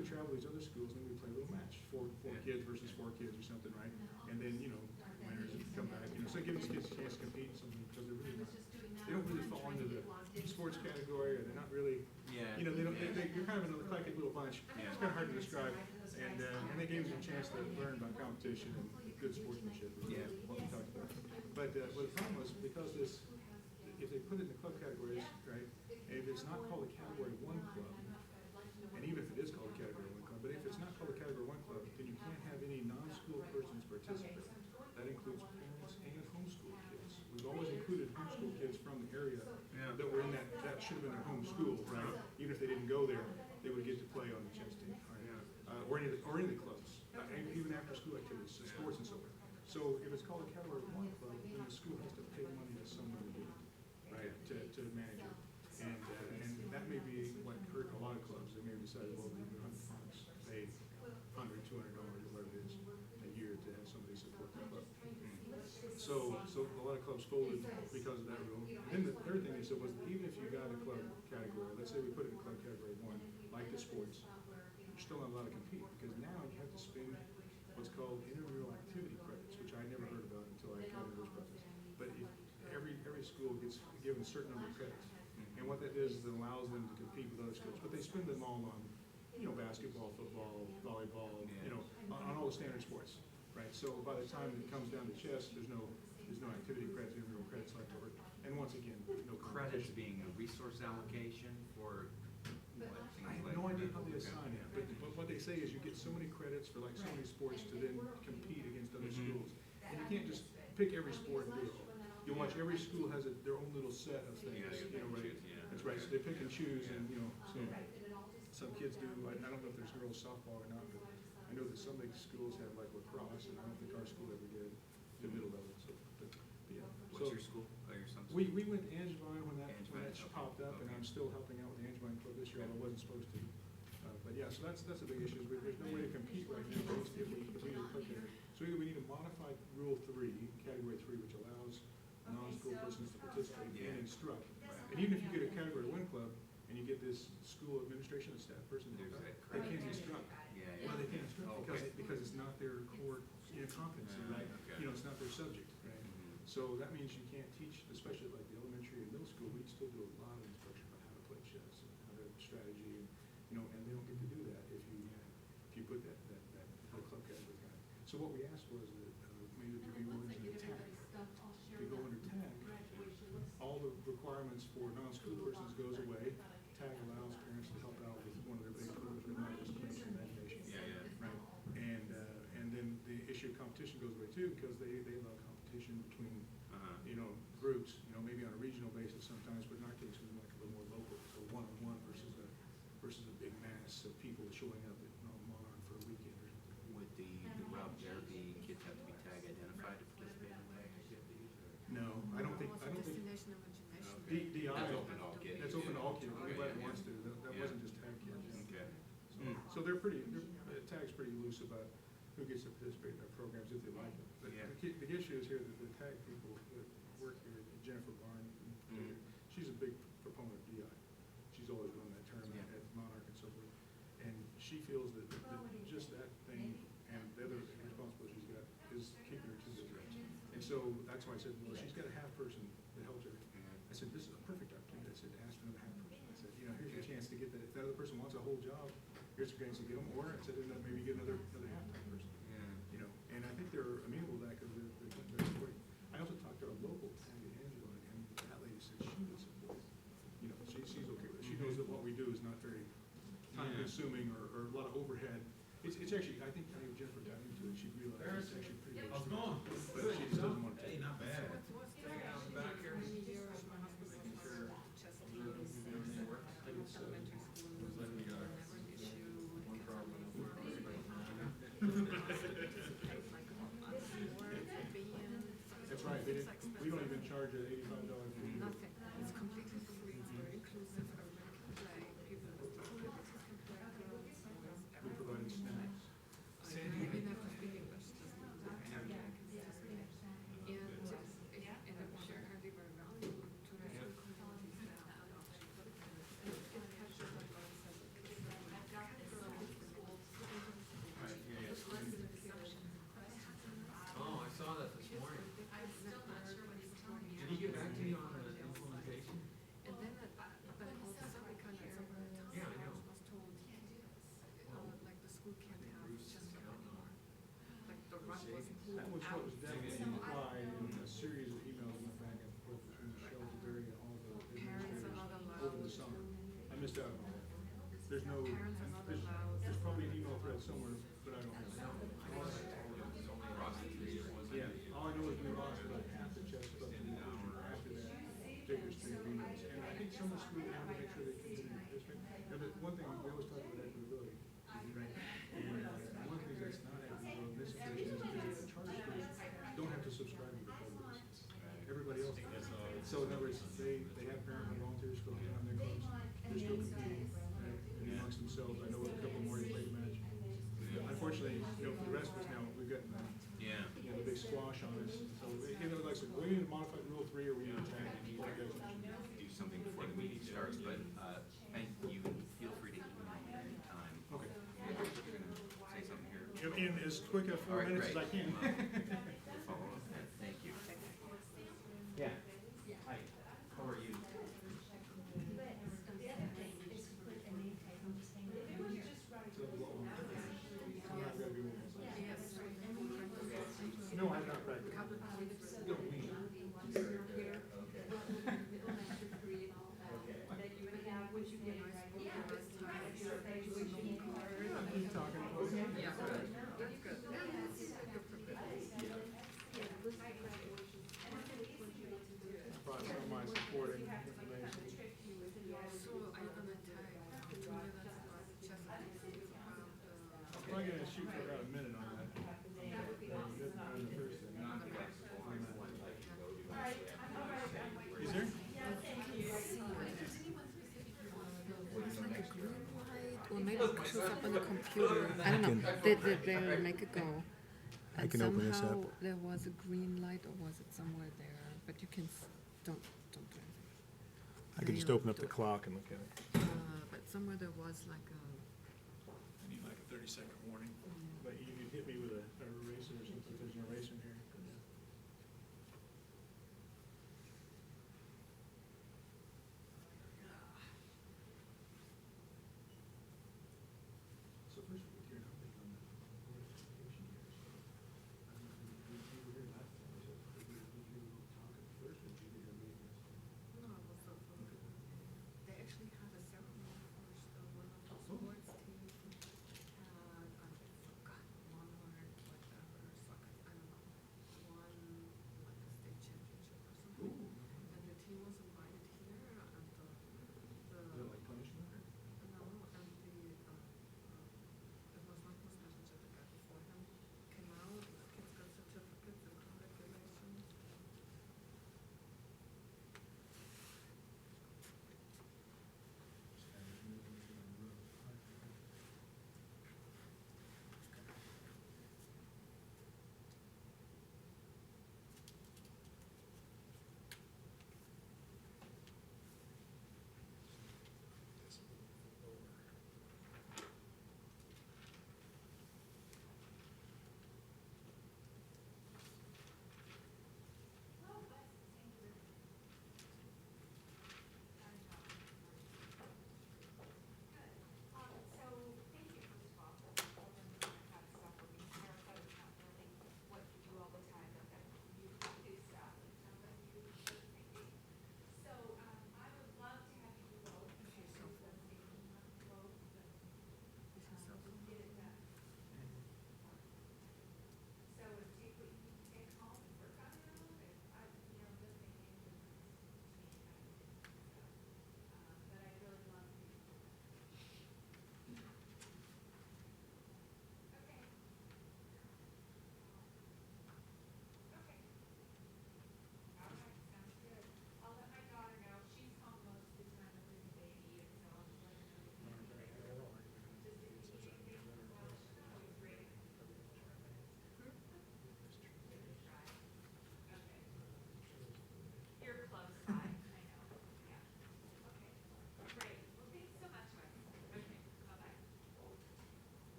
would travel to these other schools, and we'd play a little match, four kids versus 4 kids or something, right? And then, winners would come back, so it gives kids a chance to compete, something, because they're really not, they don't really fall into the sports category, or they're not really, Yeah. you're kind of in an eclectic little bunch. Yeah. It's kind of hard to describe, and they gave them a chance to learn about competition and good sportsmanship, is Yeah. what we talked about. But the problem was, because this, if they put it in the club categories, right, and if it's not called a Category 1 club, and even if it is called a Category 1 club, but if it's not called a Category 1 club, then you can't have any non-school persons participate. That includes parents and homeschool kids. We've always included homeschool kids from the area Yeah. that were in that should have been their home school, right? Even if they didn't go there, they would get to play on the chess team, right? Or any of the clubs, and even after school activities, sports and so forth. So if it's called a Category 1 club, then the school has to pay money to someone to do it, right, to manage it. And that may be what hurt a lot of clubs. They may have decided, well, we're going to pay $100, $200, or whatever it is, a year to have somebody support the club. So a lot of clubs folded because of that rule. And then the third thing they said was, that even if you got a club category, let's say we put it in club category 1, like the sports, you're still not allowed to compete, because now you have to spend what's called intramural activity credits, which I never heard about until I counted those credits. But every school gets given a certain number of credits. And what that is it allows them to compete with other schools. But they spend them all on, basketball, football, volleyball, on all the standard sports, right? So by the time it comes down to chess, there's no activity credits, intramural credits left over. And once again, no Credits competition. being a resource allocation for what, things I have like no idea that? how they assign it, but what they say is you get so many credits for like so many sports to then compete against other schools. And you can't just pick every sport and do it all. You watch every school has their own little set of things, right? That's right, so they pick and choose, and, so some kids do, I don't know if there's girls softball or not, but I know that some big schools have like lacrosse, and I don't think our school ever did the middle level, but yeah. What's your school, or your son's? We went to Angevine when that Angevine, popped up, and okay. I'm still helping out with the Angevine Club this year, although I wasn't supposed to. But yeah, so that's a big issue. There's no way to compete right now if we continue to put there. So either we need to modify Rule 3, Category 3, which allows non-school persons to participate and instruct. And even if you get a Category 1 club and you get this school administration and staff person, There's that they credit. can't instruct. Yeah. Well, they can't instruct Oh, because okay. because it's not their core competency, right? Okay. It's not their subject, right? Mhm. So that means you can't teach, especially like the elementary and middle school, we still do a lot of instruction about how to play chess and how to strategy, and and they don't get to do that if you put that club category guy. So what we asked was that maybe there could be words in the tag. If you go under tag, all the requirements for non-school persons goes away. Tag allows parents to help out with one of their big programs, not just making imagination. Yeah. Right. And then the issue of competition goes away too, because they allow competition between groups, maybe on a regional basis sometimes, but in our case, we like a little more local, so one-on-one versus a big mass of people showing up at Monarch for a weekend or something. Would the route therapy kids have to be tag identified to participate in that activities? No, I don't think. Destination imagination. DI. That's open to all kids. That's open to all kids. Okay, Anybody yeah. wants to. That Yeah. wasn't just tag kids. Okay. So they're tag's pretty loose about who gets to participate in their programs if they like it. But Yeah. the issue is here that the tag people that work here, Jennifer Barn, she's a big proponent of DI. She's always run that tournament Yeah. at Monarch and so forth. And she feels that just that thing and the other responsibility she's got is keeping her too busy. And so that's why I said, well, she's got a half person that helps her. I said, this is a perfect opportunity. I said, ask for another half person. I said, here's your chance to get that. If that other person wants a whole job, here's your chance to get them. Or I said, maybe get another half-time person. Yeah. And I think they're amenable to that because they're supporting. I also talked to our local tag at Angela, and that lady said she would support it. She's okay with it. She knows that what we do is not very time-consuming or a lot of overhead. It's actually, I think Jennifer got into it. She realized it's actually pretty good. How's it going? But she just doesn't want to. Hey, not bad. Hang out in the back here. Making sure chess teams, elementary school, Like we got never an issue. one problem in the world. That's right. We don't even charge an $85 fee. Nothing. It's completely free. It's very inclusive. Everybody can play. People with disabilities can play. Girls, boys, We provide snacks. You even have to speak English. Doesn't matter. Everybody can participate. And I'm sure hardly very valuable to the whole community. It catches up on There's no, Parents are not allowed. there's probably an email thread somewhere, but I don't have it. Yeah, all I know is we lost about half the chess club after that Baker Street meetings. And I think some of the schools want to make sure they continue to participate. Now, the one thing, we always talk about equitability, right? And one of the things that's not equitable in this situation is that the charter schools don't have to subscribe to the programs. Everybody else does. So in other words, they have parent and volunteers still on their clubs, they're still competing, right? And amongst themselves, I know a couple more played a match. Unfortunately, for the rest of us now, we've gotten Yeah. the big squash on us. So, like I said, we need to modify Rule 3 or we need to tag it. Do something before the meeting starts, but, you feel free to email me anytime. Okay. You're gonna say something here. In as quick a All 4 right, minutes as I great. can. We'll follow up. Thank you. Yeah. Hi, how are you? Yes. No, I've not practiced. Couple of weeks. No, we. Here. When I spoke last time, doing no card. Keep talking. Yeah, good. That's good. You're prepared. Brought some of my supporting information. So are you gonna tag 2 minutes about Chesapeake, about I'm probably gonna shoot for about a minute on that. On the first thing. Is there? Or maybe it shows up on the computer. I don't know. They make it go. I And can open this somehow up. there was a green light, or was it somewhere there? But you can don't do anything. I can just open up the clock and look at it. But somewhere there was like a. I need like a 30-second warning. But you could hit me with an eraser or something. There's an eraser here. So first, you're not big on the notification here. So I don't know if you were here last time. So did you talk at first, or did you hear me? No, it was so fun. They actually had a ceremony for one of the sports teams. And I forgot one word, whatever, soccer, I don't know.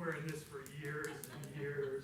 wearing this for years and years.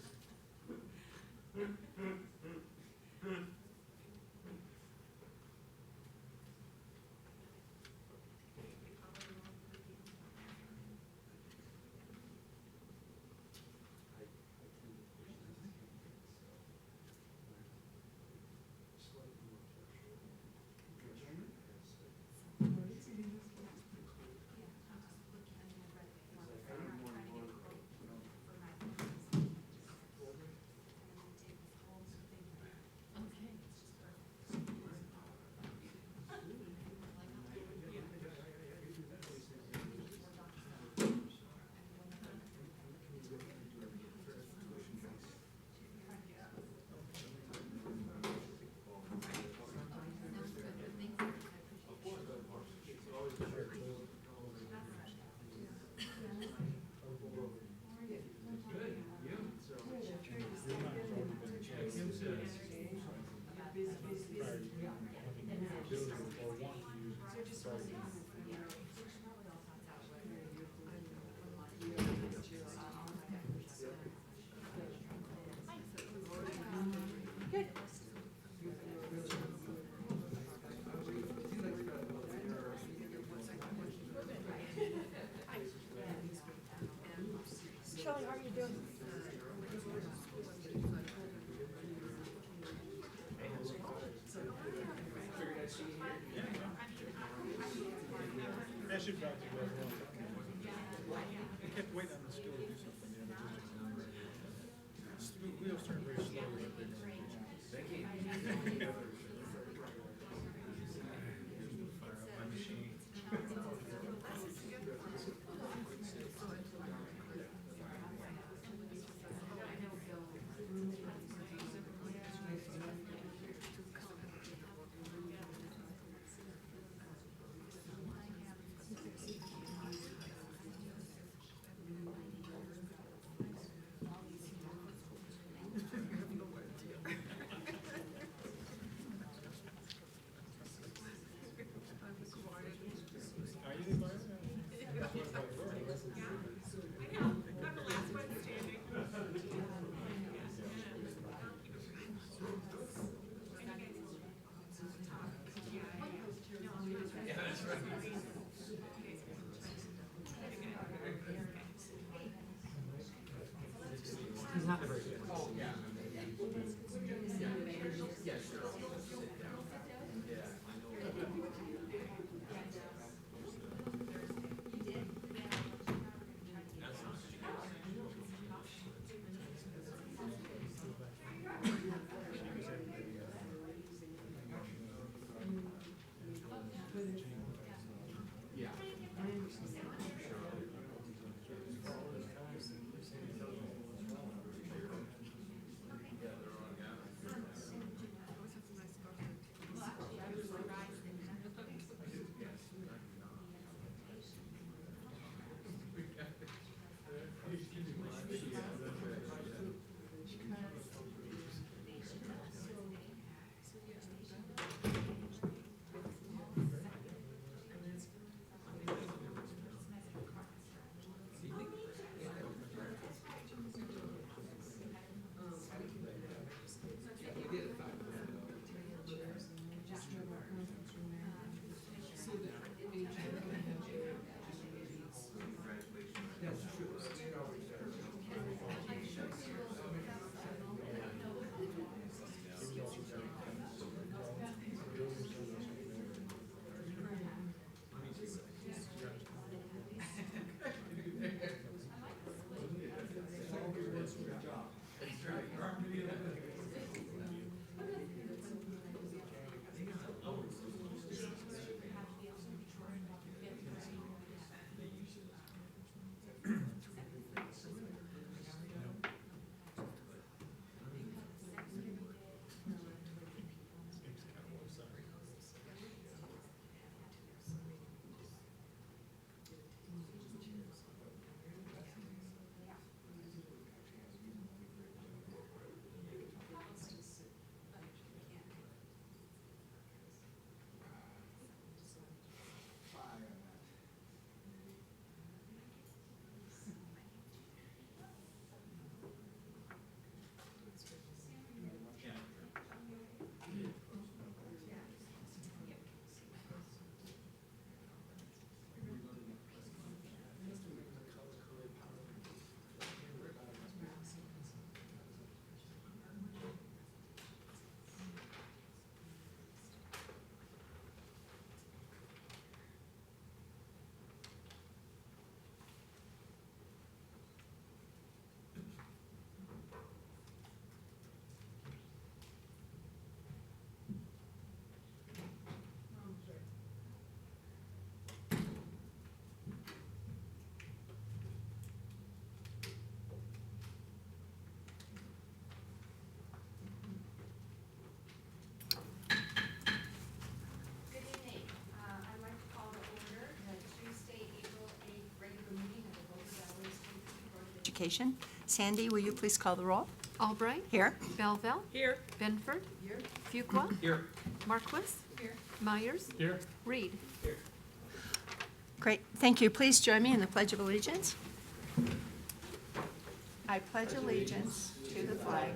Shelley, how are you doing? That should back to you. We kept waiting on the school to do something, yeah, but just, wheels turn very slowly. They can't. Fire up my machine. Are you the buyer? Yeah, that's right. He's not very good. Oh, yeah. Yeah, sure. I'll just sit down. Yeah, I know. That's not Education. Sandy, will you please call the roll? Albright. Here. Belleville. Here. Benford. Here. Fuqua. Here. Marquis. Here. Myers. Here. Reed. Great, thank you. Please join me in the Pledge of Allegiance. I pledge allegiance to the flag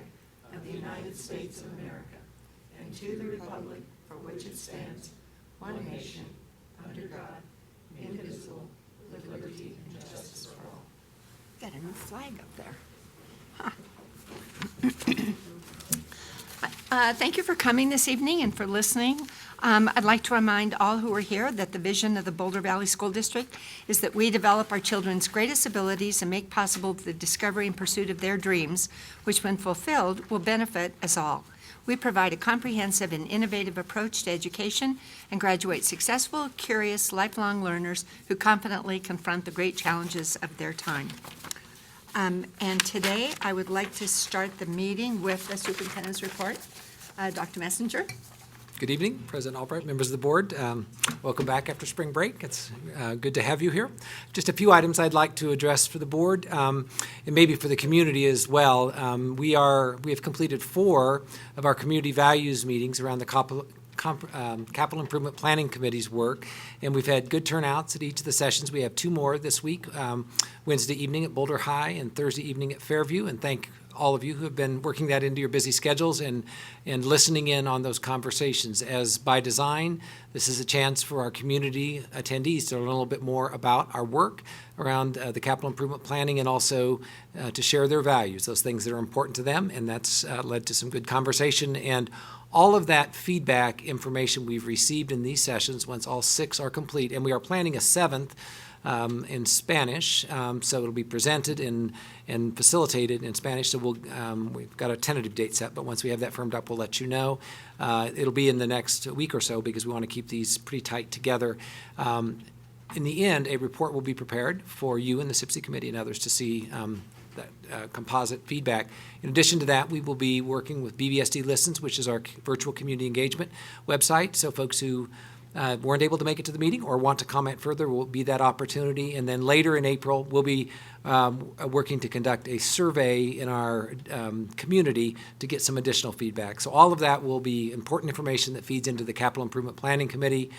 of the United States of America and to the republic for which it stands, one nation, under God, indivisible, with liberty and justice for all. Got a new flag up there. Thank you for coming this evening and for listening. I'd like to remind all who are here that the vision of the Boulder Valley School District is that we develop our children's greatest abilities and make possible the discovery and pursuit of their dreams, which when fulfilled will benefit us all. We provide a comprehensive and innovative approach to education and graduate successful, curious, lifelong learners who confidently confront the great challenges of their time. And today, I would like to start the meeting with the superintendent's report. Dr. Messenger. Good evening, President Albright, members of the board. Welcome back after spring break. It's good to have you here. Just a few items I'd like to address for the board and maybe for the community as well. We have completed 4 of our community values meetings around the Capital Improvement Planning Committee's work, and we've had good turnouts at each of the sessions. We have 2 more this week, Wednesday evening at Boulder High and Thursday evening at Fairview, and thank all of you who have been working that into your busy schedules and listening in on those conversations. As by design, this is a chance for our community attendees to learn a little bit more about our work around the capital improvement planning and also to share their values, those things that are important to them, and that's led to some good conversation. And all of that feedback information we've received in these sessions, once all 6 are complete, and we are planning a 7th in Spanish, so it'll be presented and facilitated in Spanish. So we've got a tentative date set, but once we have that firmed up, we'll let you know. It'll be in the next week or so because we want to keep these pretty tight together. In the end, a report will be prepared for you and the SIPSI committee and others to see that composite feedback. In addition to that, we will be working with BVSD Listens, which is our virtual community engagement website. So folks who weren't able to make it to the meeting or want to comment further will be that opportunity. And then later in April, we'll be working to conduct a survey in our community to get some additional feedback. So all of that will be important information that feeds into the Capital Improvement Planning Committee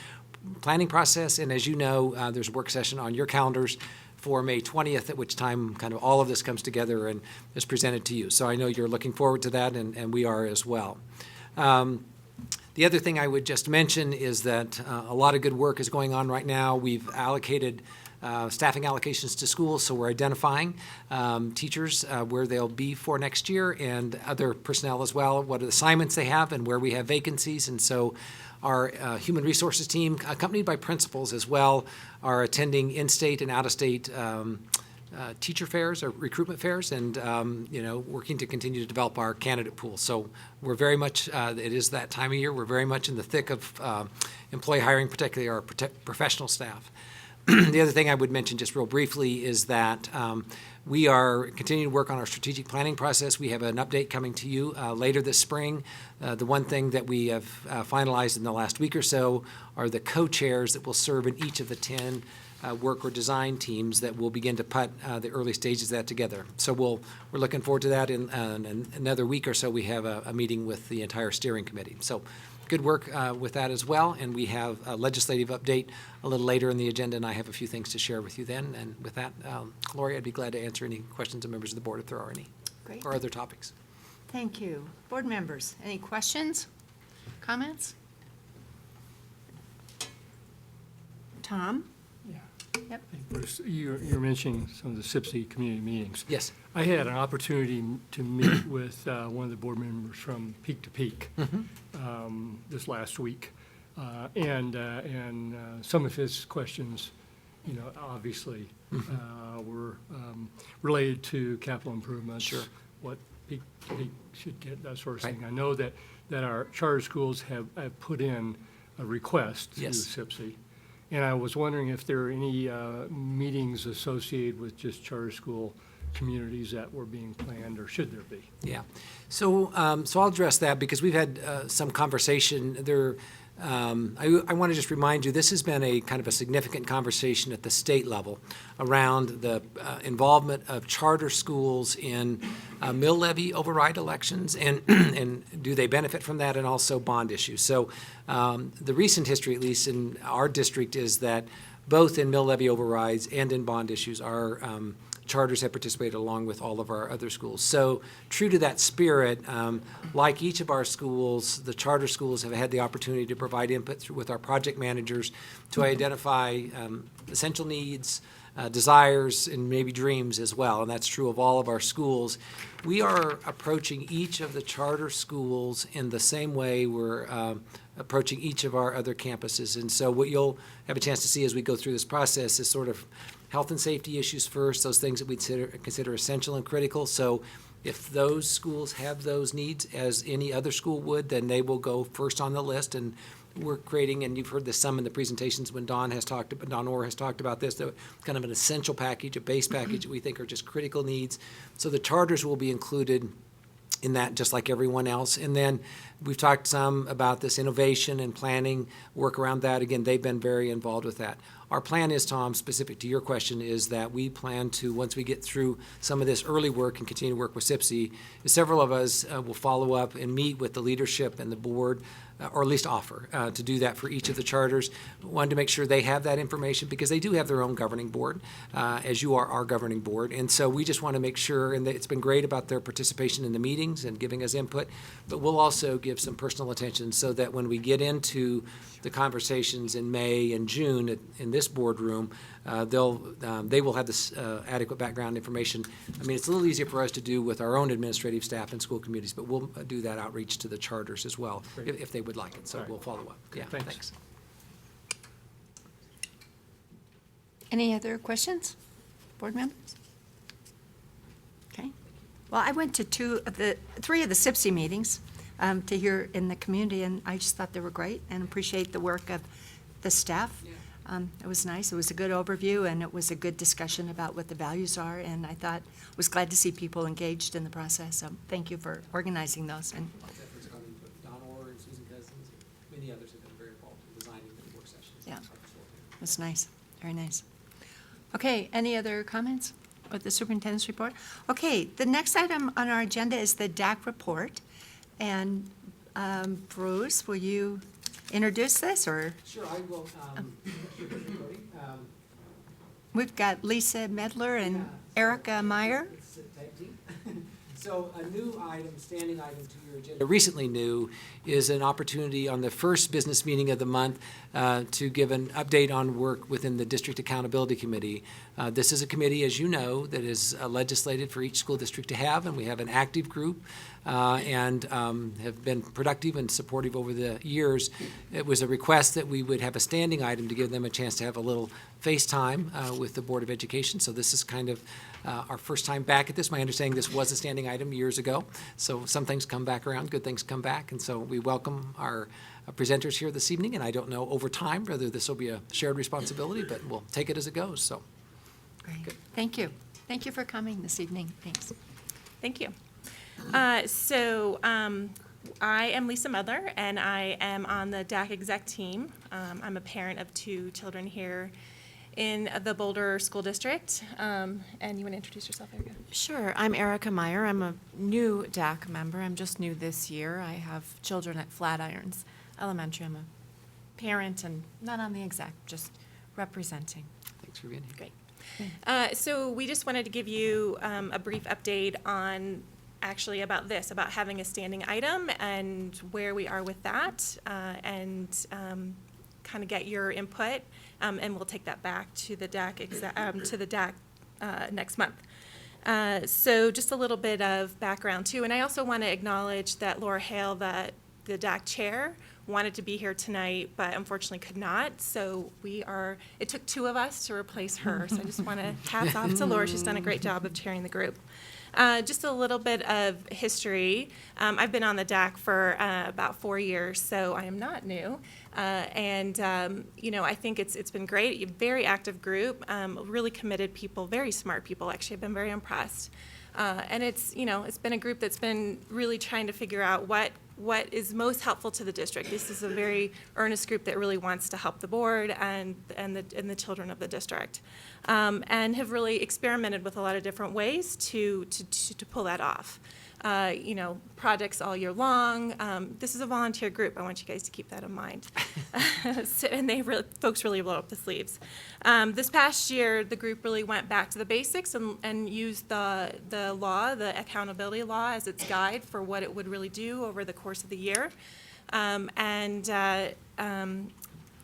planning process. And as you know, there's a work session on your calendars for May 20th, at which time kind of all of this comes together and is presented to you. So I know you're looking forward to that, and we are as well. The other thing I would just mention is that a lot of good work is going on right now. We've allocated staffing allocations to schools, so we're identifying teachers where they'll be for next year and other personnel as well, what assignments they have and where we have vacancies. And so our human resources team, accompanied by principals as well, are attending in-state and out-of-state teacher fairs or recruitment fairs and, working to continue to develop our candidate pool. So we're very much, it is that time of year, we're very much in the thick of employee hiring, particularly our professional staff. The other thing I would mention just real briefly is that we are continuing to work on our strategic planning process. We have an update coming to you later this spring. The one thing that we have finalized in the last week or so are the co-chairs that will serve in each of the 10 work or design teams that will begin to put the early stages of that together. So we're looking forward to that. In another week or so, we have a meeting with the entire steering committee. So good work with that as well. And we have a legislative update a little later in the agenda, and I have a few things to share with you then. And with that, Lori, I'd be glad to answer any questions of members of the board if there are any. Great. Or other topics. Thank you. Board members, any questions, comments? Tom? Yep. Bruce, you're mentioning some of the SIPSI community meetings. Yes. I had an opportunity to meet with one of the board members from Peak to Peak this last week. And some of his questions, obviously were related to capital improvements. Sure. What Peak to Peak should get, that sort of Right. thing. I know that our charter schools have put in a request to Yes. SIPSI. And I was wondering if there are any meetings associated with just charter school communities that were being planned, or should there be? Yeah. So I'll address that because we've had some conversation. I want to just remind you, this has been a kind of a significant conversation at the state level around the involvement of charter schools in mill levy override elections, and and do they benefit from that, and also bond issues. So the recent history, at least in our district, is that both in mill levy overrides and in bond issues, our charters have participated along with all of our other schools. So true to that spirit, like each of our schools, the charter schools have had the opportunity to provide input with our project managers to identify essential needs, desires, and maybe dreams as well, and that's true of all of our schools. We are approaching each of the charter schools in the same way we're approaching each of our other campuses. And so what you'll have a chance to see as we go through this process is sort of health and safety issues first, those things that we consider essential and critical. So if those schools have those needs, as any other school would, then they will go first on the list. And we're creating, and you've heard this some in the presentations when Don Orr has talked about this, kind of an essential package, a base package that we think are just critical needs. So the charters will be included in that, just like everyone else. And then we've talked some about this innovation and planning work around that. Again, they've been very involved with that. Our plan is, Tom, specific to your question, is that we plan to, once we get through some of this early work and continue to work with SIPSI, several of us will follow up and meet with the leadership and the board, or at least offer to do that for each of the charters. One, to make sure they have that information, because they do have their own governing board, as you are our governing board. And so we just want to make sure, and it's been great about their participation in the meetings and giving us input, but we'll also give some personal attention so that when we get into the conversations in May and June in this boardroom, they will have this adequate background information. I mean, it's a little easier for us to do with our own administrative staff and school communities, but we'll do that outreach to the charters as well, if they would like it. So we'll follow up. Okay, Yeah, thanks. thanks. Any other questions, board members? Okay. Well, I went to three of the SIPSI meetings to hear in the community, and I just thought they were great and appreciate the work of the staff. It was nice. It was a good overview, and it was a good discussion about what the values are, and I was glad to see people engaged in the process. So thank you for organizing those. And Efforts coming from Don Orr and Susan Cousins, and many others have been very involved in designing the work sessions. Yeah. it was nice, very nice. Okay, any other comments with the superintendent's report? Okay, the next item on our agenda is the DAC report. And Bruce, will you introduce this, or? Sure, I will. We've got Lisa Medler and Erica Meyer. So a new item, standing item to your agenda, recently new, is an opportunity on the first business meeting of the month to give an update on work within the District Accountability Committee. This is a committee, as you know, that is legislated for each school district to have, and we have an active group and have been productive and supportive over the years. It was a request that we would have a standing item to give them a chance to have a little face time with the Board of Education. So this is kind of our first time back at this. My understanding, this was a standing item years ago. So some things come back around, good things come back. And so we welcome our presenters here this evening. And I don't know over time whether this will be a shared responsibility, but we'll take it as it goes. So Great. Thank you. Thank you for coming this evening. Thanks. Thank you. I am Lisa Medler, and I am on the DAC exec team. I'm a parent of 2 children here in the Boulder School District. And you want to introduce yourself, Erica? Sure. I'm Erica Meyer. I'm a new DAC member. I'm just new this year. I have children at Flatirons Elementary. I'm a parent and not on the exec, just representing. thanks for being here. Great. So we just wanted to give you a brief update on about having a standing item and where we are with that, and kind of get your input, and we'll take that back to the DAC next month. So just a little bit of background too, and I also want to acknowledge that Laura Hale, the DAC chair, wanted to be here tonight, but unfortunately could not. So it took 2 of us to replace her. So I just want to hats off to Laura. She's done a great job of chairing the group. Just a little bit of history. I've been on the DAC for about 4 years, so I am not new. I think it's been great. A very active group, really committed people, very smart people. Actually, I've been very impressed. And it's been a group that's been really trying to figure out what what is most helpful to the district. This is a very earnest group that really wants to help the board and the children of the district, and have really experimented with a lot of different ways to pull that off. Projects all year long. This is a volunteer group. I want you guys to keep that in mind. And folks really roll up the sleeves. This past year, the group really went back to the basics and used the law, the accountability law, as its guide for what it would really do over the course of the year.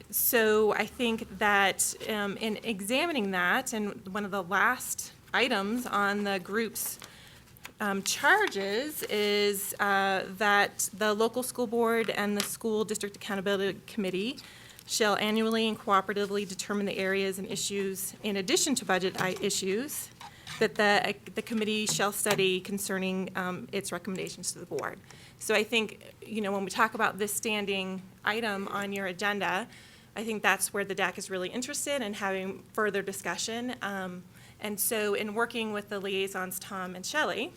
So I think that in examining that, and one of the last items on the group's charges is that the local school board and the school district accountability committee shall annually and cooperatively determine the areas and issues, in addition to budget issues, that the committee shall study concerning its recommendations to the board. So I think, when we talk about this standing item on your agenda, I think that's where the DAC is really interested in having further discussion. And so in working with the liaisons, Tom and Shelley,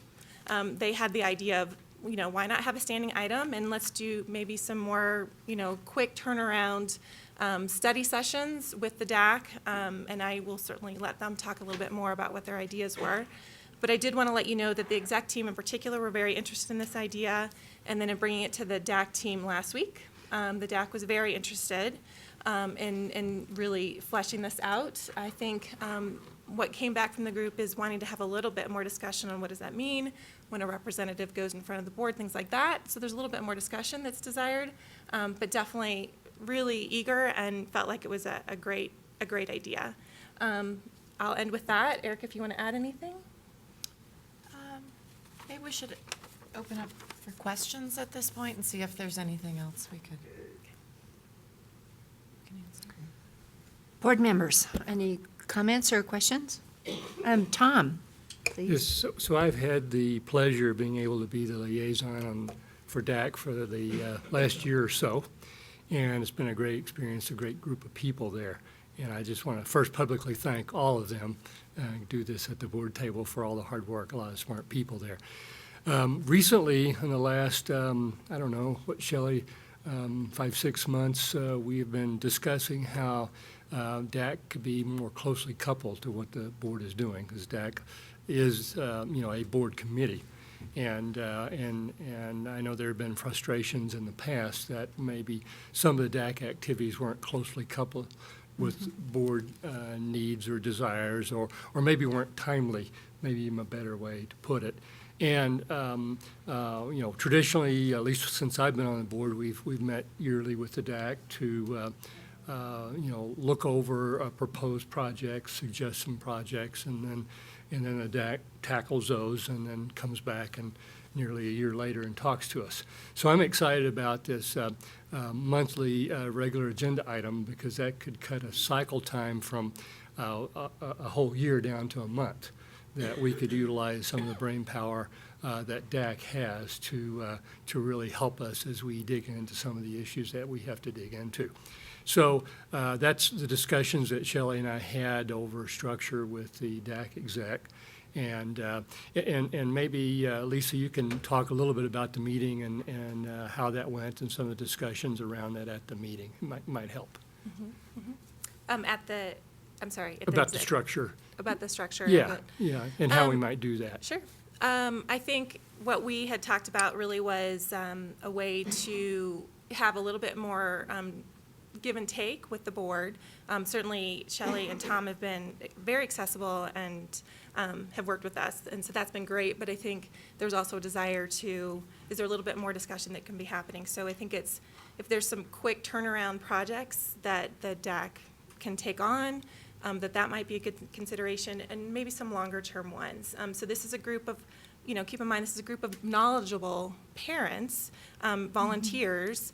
they had the idea of, why not have a standing item, and let's do maybe some more, quick turnaround study sessions with the DAC, and I will certainly let them talk a little bit more about what their ideas were. But I did want to let you know that the exec team in particular were very interested in this idea, and then in bringing it to the DAC team last week. The DAC was very interested in really fleshing this out. I think what came back from the group is wanting to have a little bit more discussion on what does that mean when a representative goes in front of the board, things like that. So there's a little bit more discussion that's desired, but definitely really eager and felt like it was a great idea. I'll end with that. Eric, if you want to add anything? Maybe we should open up for questions at this point and see if there's anything else we can answer. Board members, any comments or questions? Tom, please. Yes, so I've had the pleasure of being able to be the liaison for DAC for the last year or so, and it's been a great experience, a great group of people there. And I just want to first publicly thank all of them, do this at the board table for all the hard work, a lot of smart people there. Recently, in the last, I don't know, Shelley, 5-6 months, we have been discussing how DAC could be more closely coupled to what the board is doing, because DAC is, a board committee. And I know there have been frustrations in the past that maybe some of the DAC activities weren't closely coupled with board needs or desires, or maybe weren't timely, maybe even a better way to put it. And, traditionally, at least since I've been on the board, we've met yearly with the DAC to, look over proposed projects, suggest some projects, and then the DAC tackles those and then comes back and nearly a year later and talks to us. So I'm excited about this monthly regular agenda item, because that could cut a cycle time from a whole year down to a month, that we could utilize some of the brain power that DAC has to really help us as we dig into some of the issues that we have to dig into. So that's the discussions that Shelley and I had over structure with the DAC exec. And maybe, Lisa, you can talk a little bit about the meeting and how that went and some of the discussions around that at the meeting. It might help. About the structure. About the structure. Yeah, and how we might do that. Sure. I think what we had talked about really was a way to have a little bit more give and take with the board. Certainly, Shelley and Tom have been very accessible and have worked with us, and so that's been great. But I think there's also a desire is there a little bit more discussion that can be happening? So I think if there's some quick turnaround projects that the DAC can take on, that might be a good consideration, and maybe some longer term ones. So this is a group of, keep in mind, this is a group of knowledgeable parents, volunteers.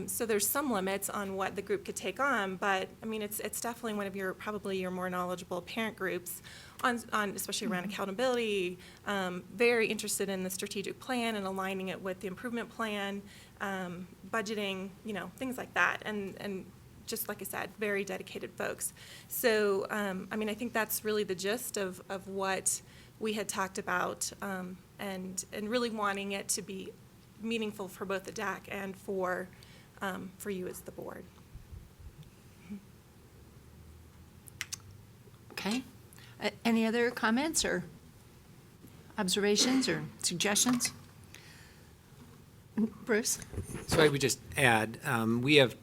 So there's some limits on what the group could take on, but I mean, it's definitely one of probably your more knowledgeable parent groups on especially around accountability, very interested in the strategic plan and aligning it with the improvement plan, budgeting, things like that. And just like I said, very dedicated folks. So, I think that's really the gist of what we had talked about, and really wanting it to be meaningful for both the DAC and for you as the board. Okay. Any other comments or observations or suggestions? Bruce? So I would just add, we have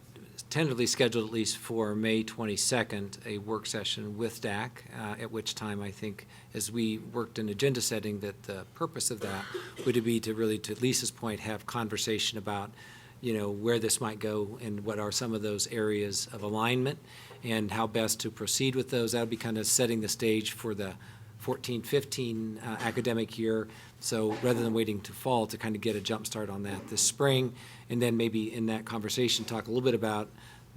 tentatively scheduled at least for May 22nd, a work session with DAC, at which time I think, as we worked in agenda setting, that the purpose of that would be to really, to Lisa's point, have conversation about, where this might go and what are some of those areas of alignment and how best to proceed with those. That would be kind of setting the stage for the 14-15 academic year. So rather than waiting to fall to kind of get a jump start on that this spring, and then maybe in that conversation talk a little bit about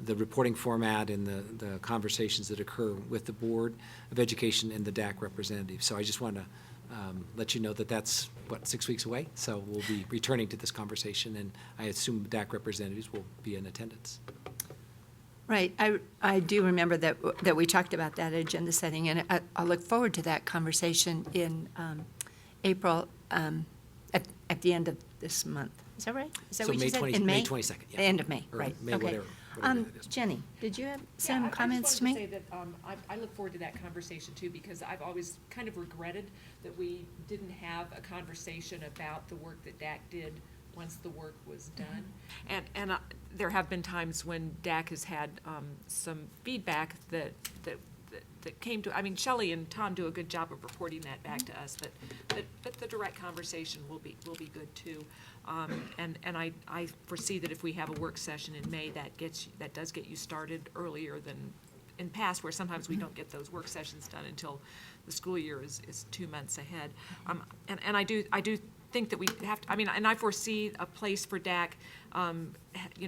the reporting format and the conversations that occur with the Board of Education and the DAC representative. So I just want to let you know that that's, 6 weeks away? So we'll be returning to this conversation, and I assume DAC representatives will be in attendance. Right. I do remember that we talked about that agenda setting, and I look forward to that conversation in April, at the end of this month. Is that right? Is that So what you said? In May 22nd, yeah. The end of May, Or right. May, Okay. whatever that is. Jenny, did you have some comments to I make? just wanted to say that I look forward to that conversation too, because I've always kind of regretted that we didn't have a conversation about the work that DAC did once the work was done. And there have been times when DAC has had some feedback that came to, I mean, Shelley and Tom do a good job of reporting that back to us, but the direct conversation will be good too. And I foresee that if we have a work session in May, that does get you started earlier than in past, where sometimes we don't get those work sessions done until the school year is 2 months ahead. And I do think that we have to, I mean, and I foresee a place for DAC,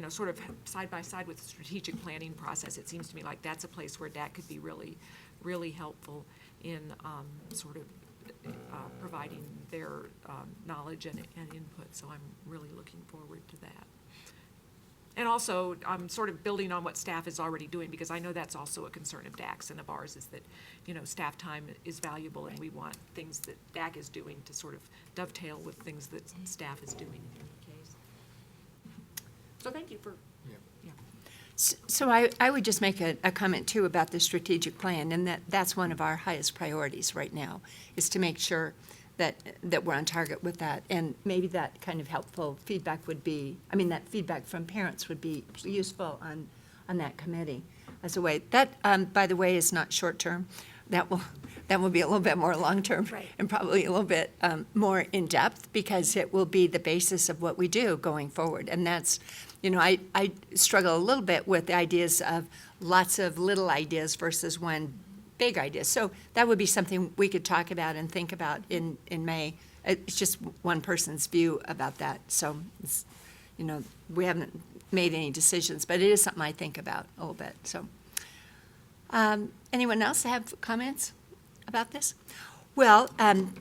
sort of side by side with the strategic planning process. It seems to me like that's a place where DAC could be really, really helpful in sort of providing their knowledge and input. So I'm really looking forward to that. And also, I'm sort of building on what staff is already doing, because I know that's also a concern of DAC's and of ours, is that, staff time is valuable, and we want things that DAC is doing to sort of dovetail with things that staff is doing in any case. So thank you for, yeah. So I would just make a comment too about the strategic plan, and that's one of our highest priorities right now, is to make sure that we're on target with that. And maybe that kind of helpful feedback would be, that feedback from parents would be useful on that committee as a way. That, by the way, is not short-term. That will be a little bit more long-term. Right. And probably a little bit more in-depth, because it will be the basis of what we do going forward. And that's, I struggle a little bit with the ideas of lots of little ideas versus one big idea. So that would be something we could talk about and think about in May. It's just one person's view about that. So, it's, we haven't made any decisions, but it is something I think about a little bit. So, anyone else have comments about this? Well,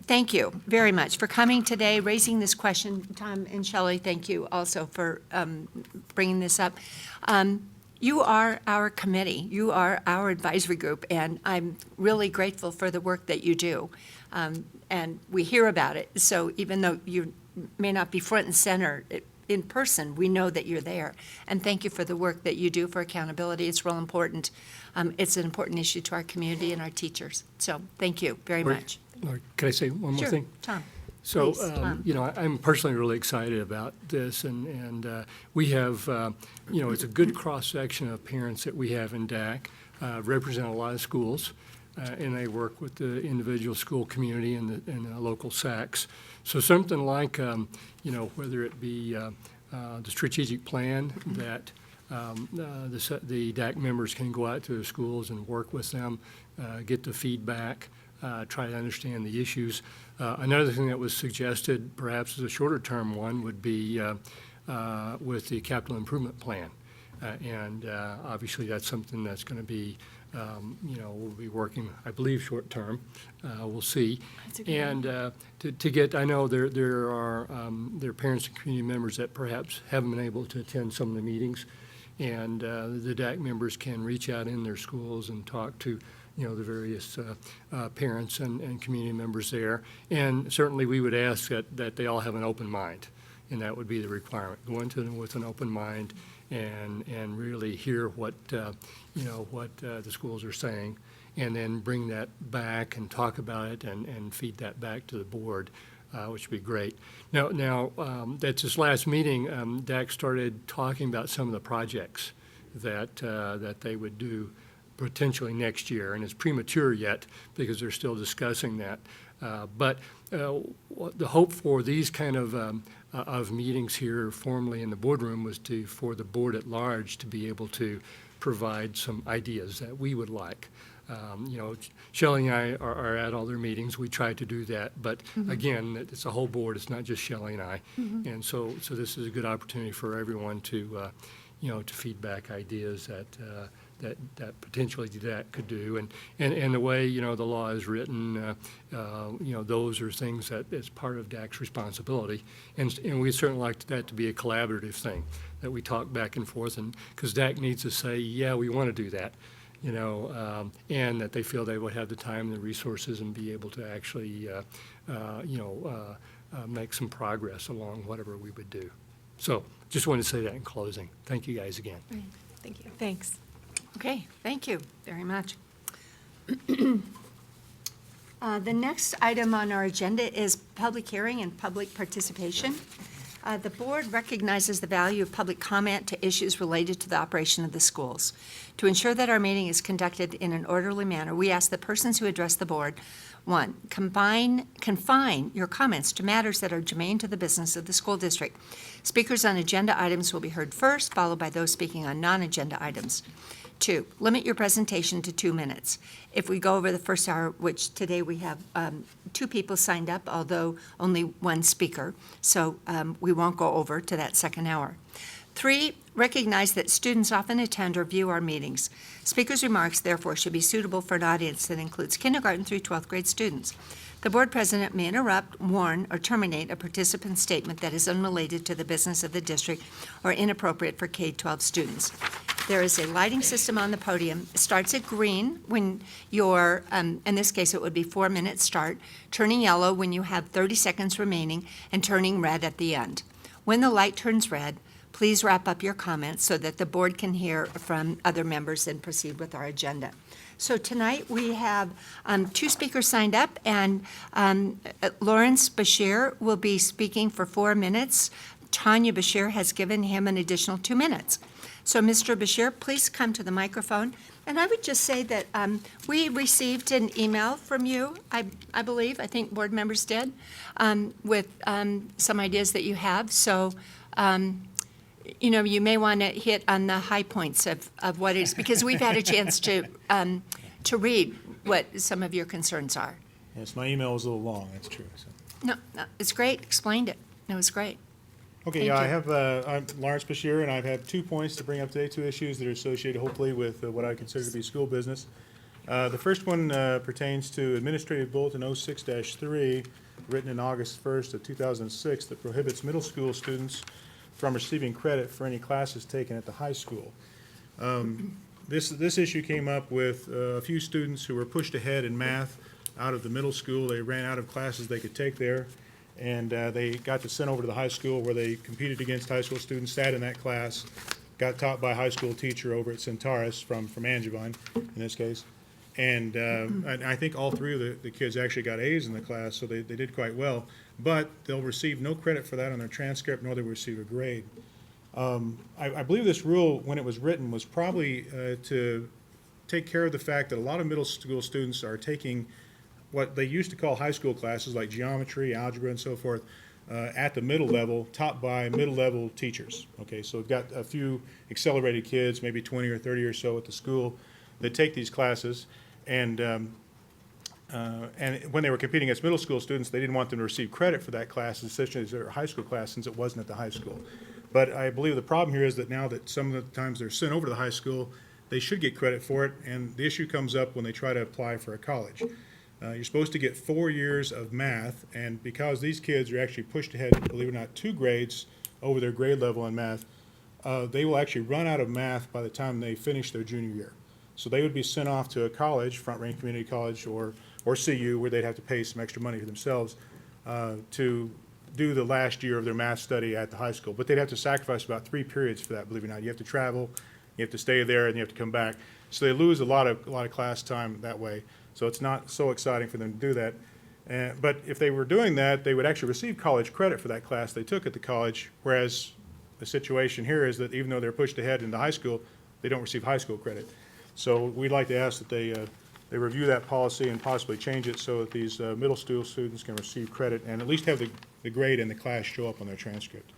thank you very much for coming today, raising this question. Tom and Shelley, thank you also for bringing this up. You are our committee. You are our advisory group, and I'm really grateful for the work that you do. And we hear about it, so even though you may not be front and center in person, we know that you're there. And thank you for the work that you do for accountability. It's real important. It's an important issue to our community and our teachers. So thank you very much. Or can I say one more thing? Sure, Tom. So, Please, Tom. I'm personally really excited about this, and we have, it's a good cross-section of parents that we have in DAC, represent a lot of schools, and they work with the individual school community and the local SACs. So something like, whether it be the strategic plan that the DAC members can go out to the schools and work with them, get the feedback, try to understand the issues. Another thing that was suggested, perhaps as a shorter-term one, would be with the capital improvement plan. And obviously, that's something that's going to be, we'll be working, I believe, short-term. We'll see. And to get, I know there are parents and community members that perhaps haven't been able to attend some of the meetings, and the DAC members can reach out in their schools and talk to the various parents and community members there. And certainly we would ask that they all have an open mind and that would be the requirement. Go into them with an open mind and really hear what, what the schools are saying, and then bring that back and talk about it and feed that back to the board, which would be great. Now, at this last meeting, DAC started talking about some of the projects that they would do potentially next year, and it's premature yet because they're still discussing that. But the hope for these kind of meetings here formally in the boardroom was for the board at large to be able to provide some ideas that we would like. Shelley and I are at all their meetings. We try to do that, but again, it's a whole board. It's not just Shelley and I. And so this is a good opportunity for everyone to feedback ideas that potentially that could do. And the way, the law is written, those are things that is part of DAC's responsibility. And we certainly like that to be a collaborative thing, that we talk back and forth, and because DAC needs to say, yeah, we want to do that. And that they feel they would have the time and the resources and be able to actually, make some progress along whatever we would do. So just wanted to say that in closing. Thank you guys again. Thank you. Thanks. Okay, thank you very much. The next item on our agenda is public hearing and public participation. The board recognizes the value of public comment to issues related to the operation of the schools. To ensure that our meeting is conducted in an orderly manner, we ask the persons who address the board, 1, confine your comments to matters that are germane to the business of the school district. Speakers on agenda items will be heard first, followed by those speaking on non-agenda items. 2, limit your presentation to 2 minutes. If we go over the first hour, which today we have 2 people signed up, although only 1 speaker, so we won't go over to that second hour. 3, recognize that students often attend or view our meetings. Speakers' remarks, therefore, should be suitable for an audience that includes kindergarten through 12th grade students. The board president may interrupt, warn, or terminate a participant's statement that is unrelated to the business of the district or inappropriate for K-12 students. There is a lighting system on the podium. It starts at green when you're, in this case, it would be 4 minutes start, turning yellow when you have 30 seconds remaining, and turning red at the end. When the light turns red, please wrap up your comments so that the board can hear from other members and proceed with our agenda. So tonight we have 2 speakers signed up, and Lawrence Bashir will be speaking for 4 minutes. Tanya Bashir has given him an additional 2 minutes. So Mr. Bashir, please come to the microphone. And I would just say that we received an email from you, I think board members did, with some ideas that you have. So you may want to hit on the high points of what is, because we've had a chance to read what some of your concerns are. Yes, my email was a little long, that's true. So. No, it's great. Explained it. It was great. Okay, Thank yeah, I you. have, I'm Lawrence Bashir, and I've had 2 points to bring up today, 2 issues that are associated hopefully with what I consider to be school business. The first one pertains to Administrative Bulletin 06-3, written in August 1st of 2006, that prohibits middle school students from receiving credit for any classes taken at the high school. This issue came up with a few students who were pushed ahead in math out of the middle school. They ran out of classes they could take there, and they got to send over to the high school where they competed against high school students, sat in that class, got taught by a high school teacher over at Centaurus from Angevine, in this case. And I think all 3 of the kids actually got A's in the class, so they did quite well. But they'll receive no credit for that on their transcript, nor they will receive a grade. I believe this rule, when it was written, was probably to take care of the fact that a lot of middle school students are taking what they used to call high school classes like geometry, algebra, and so forth, at the middle level, taught by middle level teachers. Okay, so we've got a few accelerated kids, maybe 20 or 30 or so at the school, that take these classes, and when they were competing against middle school students, they didn't want them to receive credit for that class, essentially as their high school class, since it wasn't at the high school. But I believe the problem here is that now that some of the times they're sent over to the high school, they should get credit for it, and the issue comes up when they try to apply for a college. You're supposed to get 4 years of math, and because these kids are actually pushed ahead, believe it or not, 2 grades over their grade level in math, they will actually run out of math by the time they finish their junior year. So they would be sent off to a college, Front Range Community College or CU, where they'd have to pay some extra money for themselves to do the last year of their math study at the high school, but they'd have to sacrifice about 3 periods for that, believe it or not. You have to travel, you have to stay there, and you have to come back. So they lose a lot of class time that way. So it's not so exciting for them to do that. But if they were doing that, they would actually receive college credit for that class they took at the college, whereas the situation here is that even though they're pushed ahead into high school, they don't receive high school credit. So we'd like to ask that they review that policy and possibly change it so that these middle school students can receive credit and at least have the grade and the class show up on their transcript.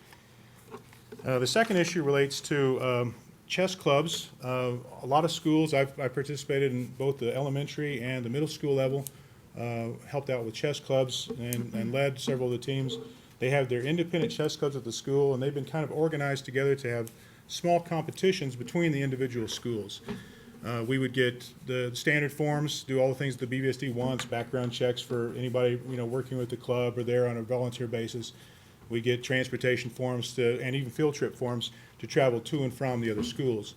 The second issue relates to chess clubs. A lot of schools, I participated in both the elementary and the middle school level, helped out with chess clubs and led several of the teams. They have their independent chess clubs at the school, and they've been kind of organized together to have small competitions between the individual schools. We would get the standard forms, do all the things the BVSD wants, background checks for anybody, working with the club or there on a volunteer basis. We get transportation forms and even field trip forms to travel to and from the other schools.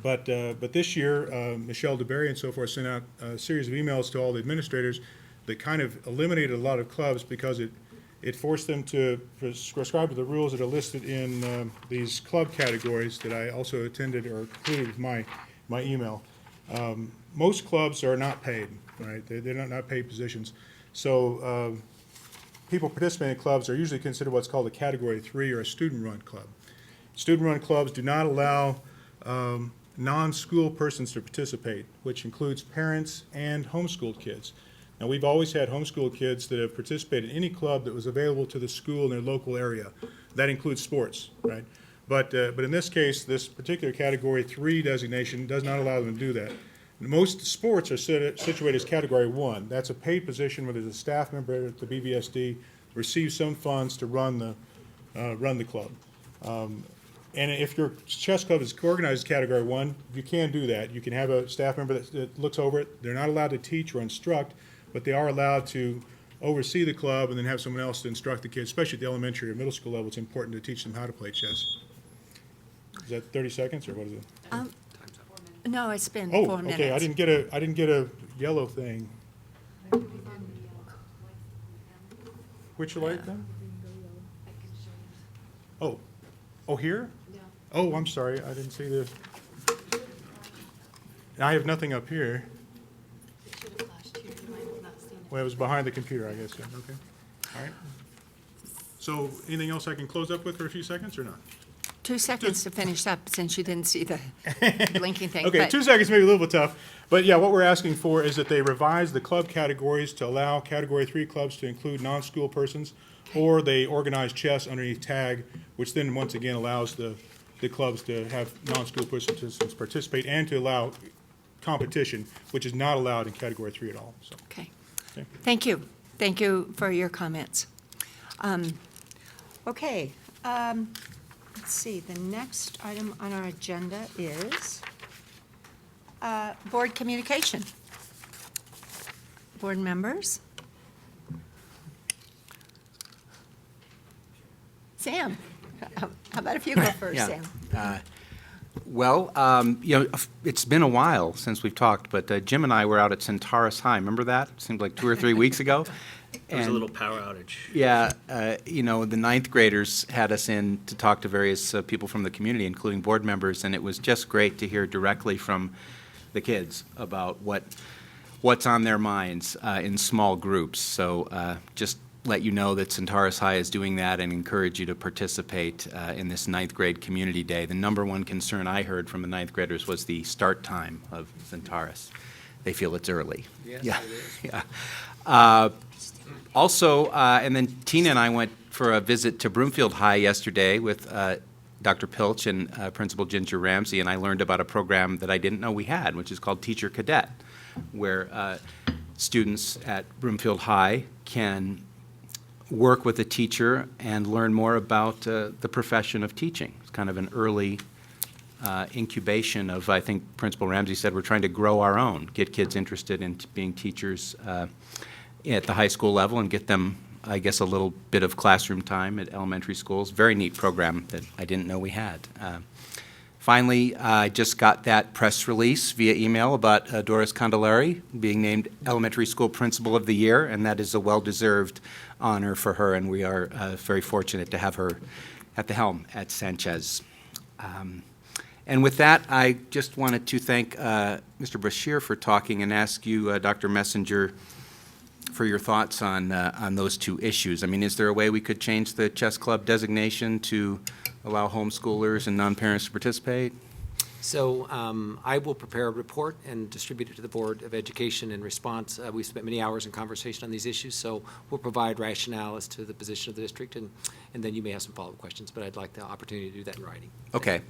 But this year, Michelle DeBerry and so forth sent out a series of emails to all the administrators that kind of eliminated a lot of clubs because it forced them to prescribe to the rules that are listed in these club categories that I also attended or included with my email. Most clubs are not paid, right? They're not paid positions. So people participating in clubs are usually considered what's called a Category 3 or a student-run club. Student-run clubs do not allow non-school persons to participate, which includes parents and homeschooled kids. Now, we've always had homeschooled kids that have participated in any club that was available to the school in their local area. That includes sports, right? But in this case, this particular Category 3 designation does not allow them to do that. Most sports are situated as Category 1. That's a paid position where there's a staff member at the BVSD receives some funds to run the club. And if your chess club is organized as Category 1, you can do that. You can have a staff member that looks over it. They're not allowed to teach or instruct, but they are allowed to oversee the club and then have someone else to instruct the kids, especially at the elementary or middle school level. It's important to teach them how to play chess. Is that 30 seconds or what is it? No, it's been 4 minutes. Okay, I didn't get a yellow thing. Which light then? Oh, here? Oh, I'm sorry, I didn't see the. I have nothing up here. Well, it was behind the computer, I guess, yeah, okay. All right. So, anything else I can close up with for a few seconds or not? 2 seconds to finish up, since you didn't see the blinking thing. Okay, but 2 seconds may be a little bit tough, but yeah, what we're asking for is that they revise the club categories to allow Category 3 clubs to include non-school persons, or they organize chess underneath TAG, which then once again allows the clubs to have non-school participants participate and to allow competition, which is not allowed in Category 3 at all, so. Okay. Okay. Thank you. Thank you for your comments. Okay. Let's see, the next item on our agenda is board communication. Board members? Sam, how about if you go first, Yeah. Sam? It's been a while since we've talked, but Jim and I were out at Centaurus High. Remember that? Seemed like 2 or 3 weeks ago. There was a little power outage. Yeah, the ninth graders had us in to talk to various people from the community, including board members, and it was just great to hear directly from the kids about what's on their minds in small groups. So just let you know that Centaurus High is doing that and encourage you to participate in this ninth grade community day. The number one concern I heard from the ninth graders was the start time of Centaurus. They feel it's early. Yes, Yeah. it is. Yeah. Also, and then Tina and I went for a visit to Broomfield High yesterday with Dr. Pilch and Principal Ginger Ramsey, and I learned about a program that I didn't know we had, which is called Teacher Cadet, where students at Broomfield High can work with a teacher and learn more about the profession of teaching. It's kind of an early incubation of, I think Principal Ramsey said, we're trying to grow our own, get kids interested in being teachers at the high school level and get them, I guess, a little bit of classroom time at elementary schools. Very neat program that I didn't know we had. Finally, I just got that press release via email about Doris Candelari being named Elementary School Principal of the Year, and that is a well-deserved honor for her, and we are very fortunate to have her at the helm at Sanchez. And with that, I just wanted to thank Mr. Bashir for talking and ask you, Dr. Messenger, for your thoughts on those two issues. I mean, is there a way we could change the chess club designation to allow homeschoolers and non-parents to participate? So I will prepare a report and distribute it to the Board of Education in response. We spent many hours in conversation on these issues, so we'll provide rationale as to the position of the district, and then you may have some follow-up questions, but I'd like the opportunity to do that in writing. Okay.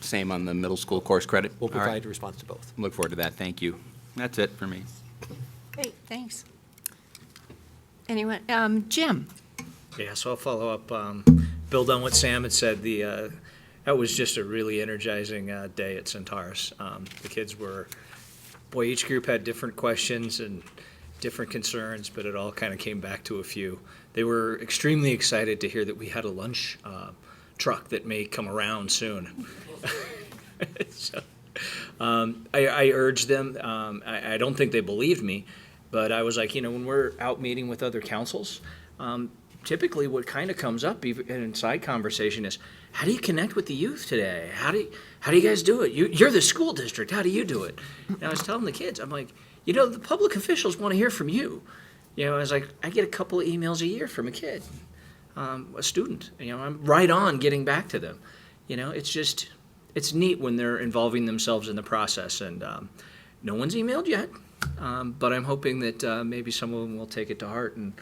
Same on the middle school course credit? We'll All right. provide a response to both. Look forward to that. Thank you. That's it for me. Great, thanks. Anyone, Jim? Yeah, so I'll follow up, build on what Sam had said. That was just a really energizing day at Centaurus. The kids were, boy, each group had different questions and different concerns, but it all kind of came back to a few. They were extremely excited to hear that we had a lunch truck that may come around soon. So, I urged them. I don't think they believed me, but I was like, when we're out meeting with other councils, typically what kind of comes up even in side conversation is, how do you connect with the youth today? How do you guys do it? You're the school district. How do you do it? And I was telling the kids, I'm like, the public officials want to hear from you. I was like, I get a couple of emails a year from a kid, a student. I'm right on getting back to them. It's neat when they're involving themselves in the process. And no one's emailed yet, but I'm hoping that maybe some of them will take it to heart and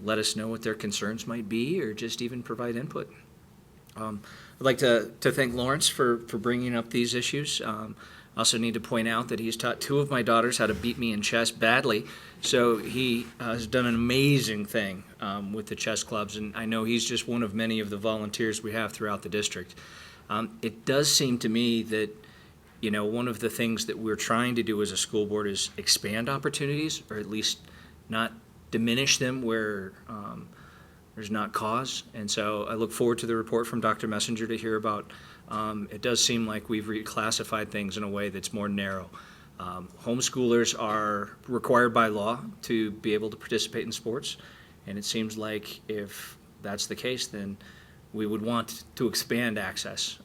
let us know what their concerns might be, or just even provide input. I'd like to thank Lawrence for bringing up these issues. I also need to point out that he's taught two of my daughters how to beat me in chess badly, so he has done an amazing thing with the chess clubs, and I know he's just one of many of the volunteers we have throughout the district. It does seem to me that one of the things that we're trying to do as a school board is expand opportunities, or at least not diminish them where there's not cause. And so I look forward to the report from Dr. Messenger to hear about, it does seem like we've reclassified things in a way that's more narrow. Homeschoolers are required by law to be able to participate in sports, and it seems like if that's the case, then we would want to expand access.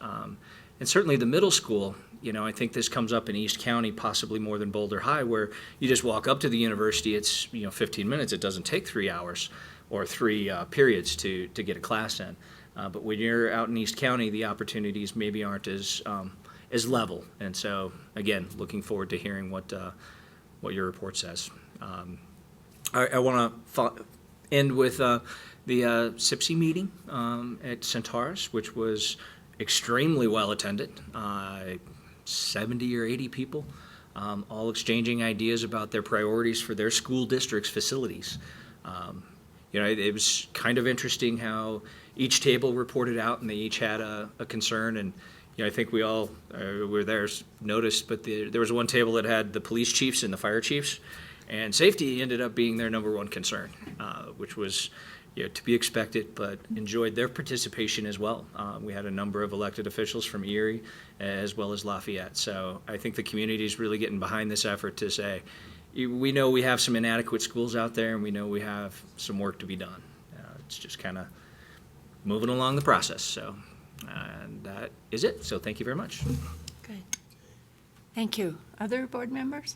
And certainly the middle school, I think this comes up in East County possibly more than Boulder High, where you just walk up to the university, it's 15 minutes, it doesn't take 3 hours or 3 periods to get a class in. But when you're out in East County, the opportunities maybe aren't as level. And so, again, looking forward to hearing what your report says. I want to end with the SIPSI meeting at Centaurus, which was extremely well attended. 70 or 80 people, all exchanging ideas about their priorities for their school district's facilities. It was kind of interesting how each table reported out and they each had a concern. And I think we all were there noticed, but there was one table that had the police chiefs and the fire chiefs, and safety ended up being their number one concern, which was to be expected, but enjoyed their participation as well. We had a number of elected officials from Erie as well as Lafayette. So I think the community is really getting behind this effort to say, we know we have some inadequate schools out there, and we know we have some work to be done. It's just kind of moving along the process. So, and that is it. So thank you very much. Good. Thank you. Other board members?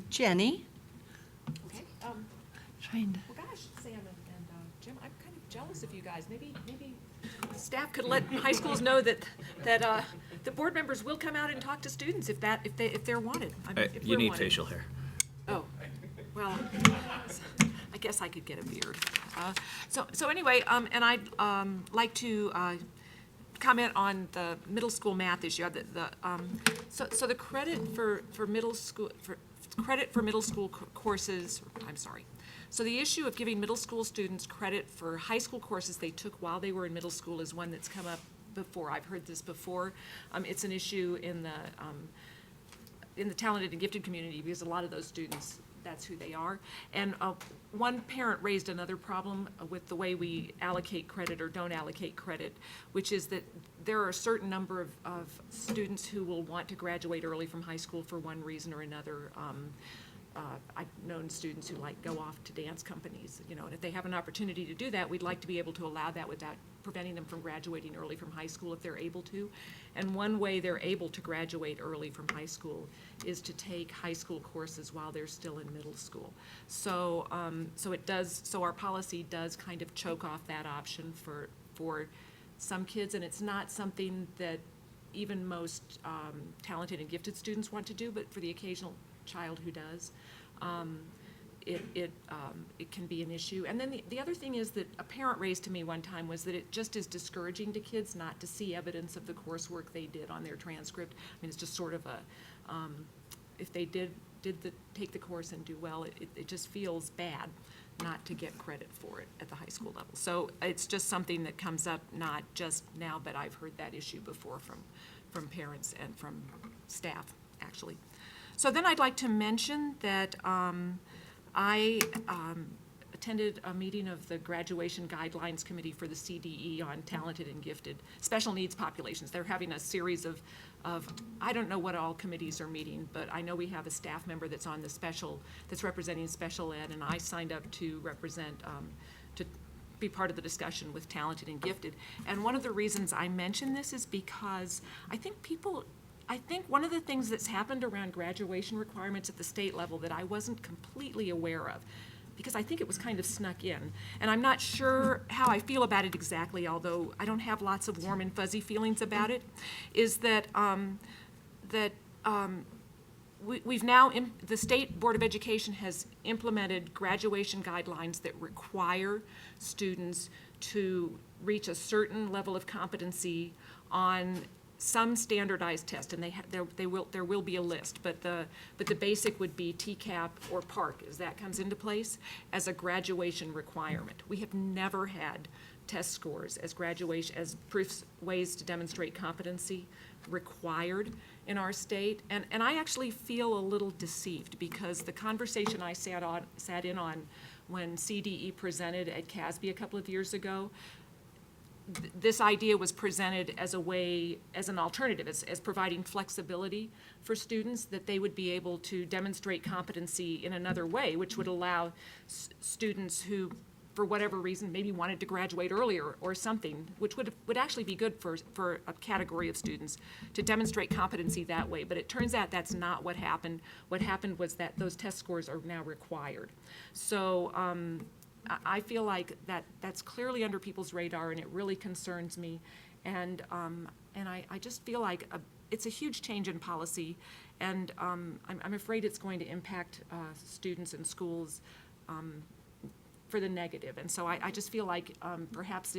Jenny? Okay, Trying to. well, gosh, Sam and Jim, I'm kind of jealous of you guys. Maybe staff could let high schools know that the board members will come out and talk to students if they're wanted. I mean, if You we're need wanted. facial hair. Oh, well, I guess I could get a beard. So anyway, and I'd like to comment on the middle school math issue. So the credit for middle school courses. I'm sorry. So the issue of giving middle school students credit for high school courses they took while they were in middle school is one that's come up before. I've heard this before. It's an issue in the talented and gifted community, because a lot of those students, that's who they are. And one parent raised another problem with the way we allocate credit or don't allocate credit, which is that there are a certain number of students who will want to graduate early from high school for one reason or another. I've known students who go off to dance companies, and if they have an opportunity to do that, we'd like to be able to allow that without preventing them from graduating early from high school if they're able to. And one way they're able to graduate early from high school is to take high school courses while they're still in middle school. So, so our policy does kind of choke off that option for some kids, and it's not something that even most talented and gifted students want to do, but for the occasional child who does, it can be an issue. And then the other thing is that a parent raised to me one time was that it just is discouraging to kids not to see evidence of the coursework they did on their transcript. I mean, it's just sort of if they did take the course and do well, it just feels bad not to get credit for it at the high school level. So it's just something that comes up not just now, but I've heard that issue before from parents and from staff, actually. So then I'd like to mention that I attended a meeting of the Graduation Guidelines Committee for the CDE on talented and gifted special needs populations. They're having a series of I don't know what all committees are meeting, but I know we have a staff member that's on that's representing special ed, and I signed up to represent, to be part of the discussion with talented and gifted. And one of the reasons I mention this is because I think one of the things that's happened around graduation requirements at the state level that I wasn't completely aware of, because I think it was kind of snuck in, and I'm not sure how I feel about it exactly, although I don't have lots of warm and fuzzy feelings about it, is that we've now, the State Board of Education has implemented graduation guidelines that require students to reach a certain level of competency on some standardized test, and there will be a list, but the basic would be TCAP or PARCC, as that comes into place, as a graduation requirement. We have never had test scores as ways to demonstrate competency required in our state, and I actually feel a little deceived, because the conversation I sat in on when CDE presented at CASB a couple of years ago, this idea was presented as an alternative, as providing flexibility for students, that they would be able to demonstrate competency in another way, which would allow students who, for whatever reason, maybe wanted to graduate earlier or something, which would actually be good for a category of students to demonstrate competency that way. But it turns out that's not what happened. What happened was that those test scores are now required. So I feel like that's clearly under people's radar, and it really concerns me. And I just feel like it's a huge change in policy, and I'm afraid it's going to impact students and schools for the negative. And so I just feel like perhaps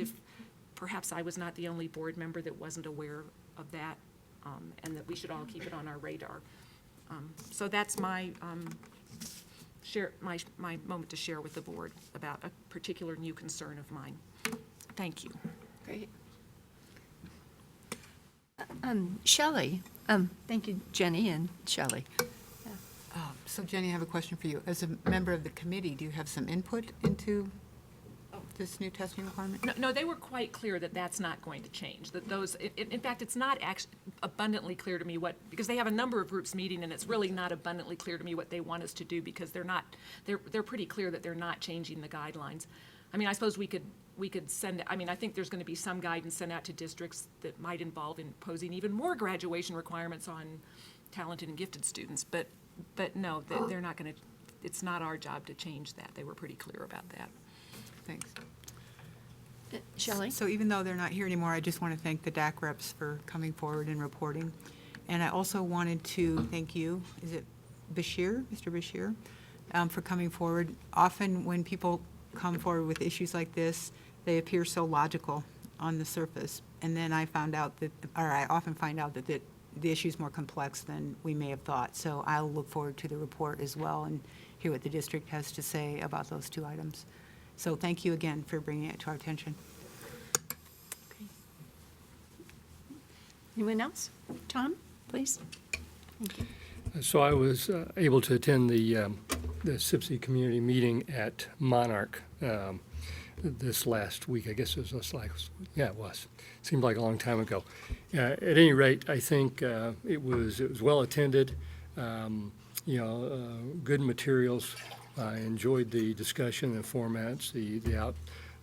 I was not the only board member that wasn't aware of that, and that we should all keep it on our radar. So that's my my moment to share with the board about a particular new concern of mine. Thank you. Great. Shelley, thank you, Jenny and Shelley. So Jenny, I have a question for you. As a member of the committee, do you have some input into this new testing requirement? No, they were quite clear that that's not going to change, that those, in fact, it's not actually abundantly clear to me because they have a number of groups meeting, and it's really not abundantly clear to me what they want us to do, because they're pretty clear that they're not changing the guidelines. I mean, I suppose we could send, I think there's going to be some guidance sent out to districts that might involve imposing even more graduation requirements on talented and gifted students, but no, they're not going to, it's not our job to change that. They were pretty clear about that. Thanks. Shelley? So even though they're not here anymore, I just want to thank the DAC reps for coming forward and reporting. And I also wanted to thank you, is it Bashir, Mr. Bashir, for coming forward. Often when people come forward with issues like this, they appear so logical on the surface. And then I often find out that the issue is more complex than we may have thought. So I'll look forward to the report as well and hear what the district has to say about those two items. So thank you again for bringing it to our attention. Okay. Anyone else? Tom, please. Thank you. So I was able to attend the the SIPSI community meeting at Monarch this last week. I guess it was it was. Seemed like a long time ago. At any rate, I think it was well attended. Good materials. I enjoyed the discussion, the formats, the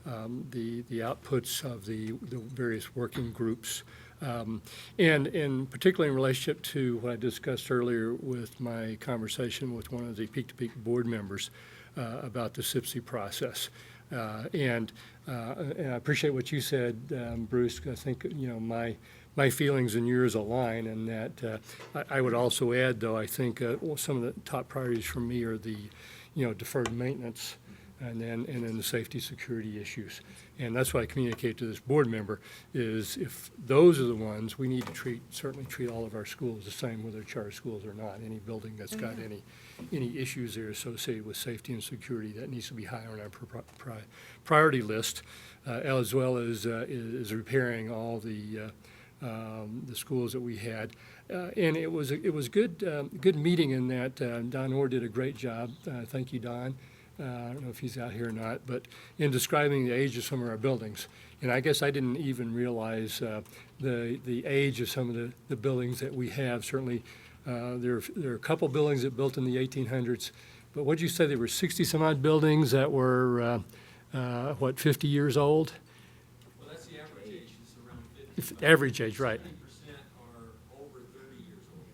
outputs of the various working groups. And particularly in relationship to what I discussed earlier with my conversation with one of the Peak to Peak board members about the SIPSI process. And I appreciate what you said, Bruce. I think, my feelings and yours align, and that I would also add, though, I think some of the top priorities for me are the, deferred maintenance and then the safety security issues. And that's why I communicate to this board member is if those are the ones, we need to certainly treat all of our schools the same, whether charter schools or not. Any building that's got any issues there associated with safety and security, that needs to be high on our priority list, as well as is repairing all the schools that we had. And it was good meeting in that Don Orr did a great job. Thank you, Don. I don't know if he's out here or not, but in describing the age of some of our buildings. And I guess I didn't even realize the age of some of the buildings that we have. Certainly, there are a couple buildings that built in the 1800s, but what'd you say, there were 60-some-odd buildings that were, 50 years old? Well, that's the average age, it's around 50. Average age, right. 70% are over 30 years old.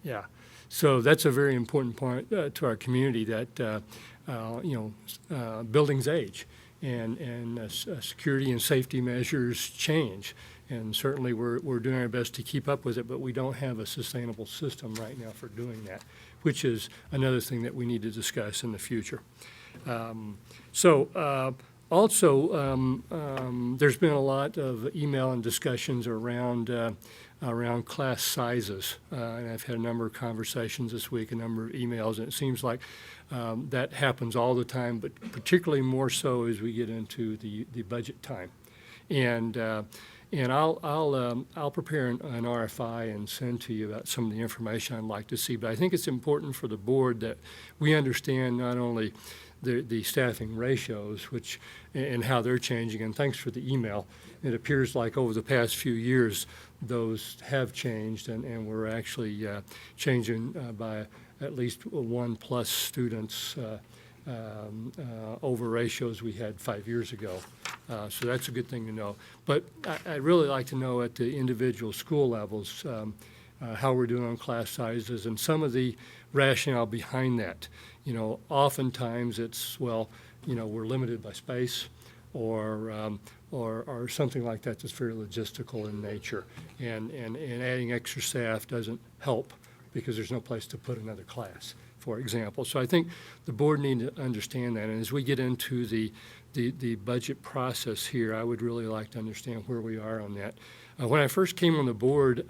Yeah. So that's a very important point to our community that, buildings age and security and safety measures change. And certainly we're doing our best to keep up with it, but we don't have a sustainable system right now for doing that, which is another thing that we need to discuss in the future. Also, there's been a lot of email and discussions around class sizes. And I've had a number of conversations this week, a number of emails, and it seems like that happens all the time, but particularly more so as we get into the budget time. And I'll prepare an RFI and send to you about some of the information I'd like to see. But I think it's important for the board that we understand not only the staffing ratios, and how they're changing, and thanks for the email. It appears like over the past few years, those have changed, and we're actually changing by at least 1+ students over ratios we had 5 years ago. So that's a good thing to know. But I'd really like to know at the individual school levels how we're doing on class sizes and some of the rationale behind that. Oftentimes it's, we're limited by space or something like that that's very logistical in nature. And adding extra staff doesn't help because there's no place to put another class, for example. So I think the board needs to understand that. And as we get into the budget process here, I would really like to understand where we are on that. When I first came on the board,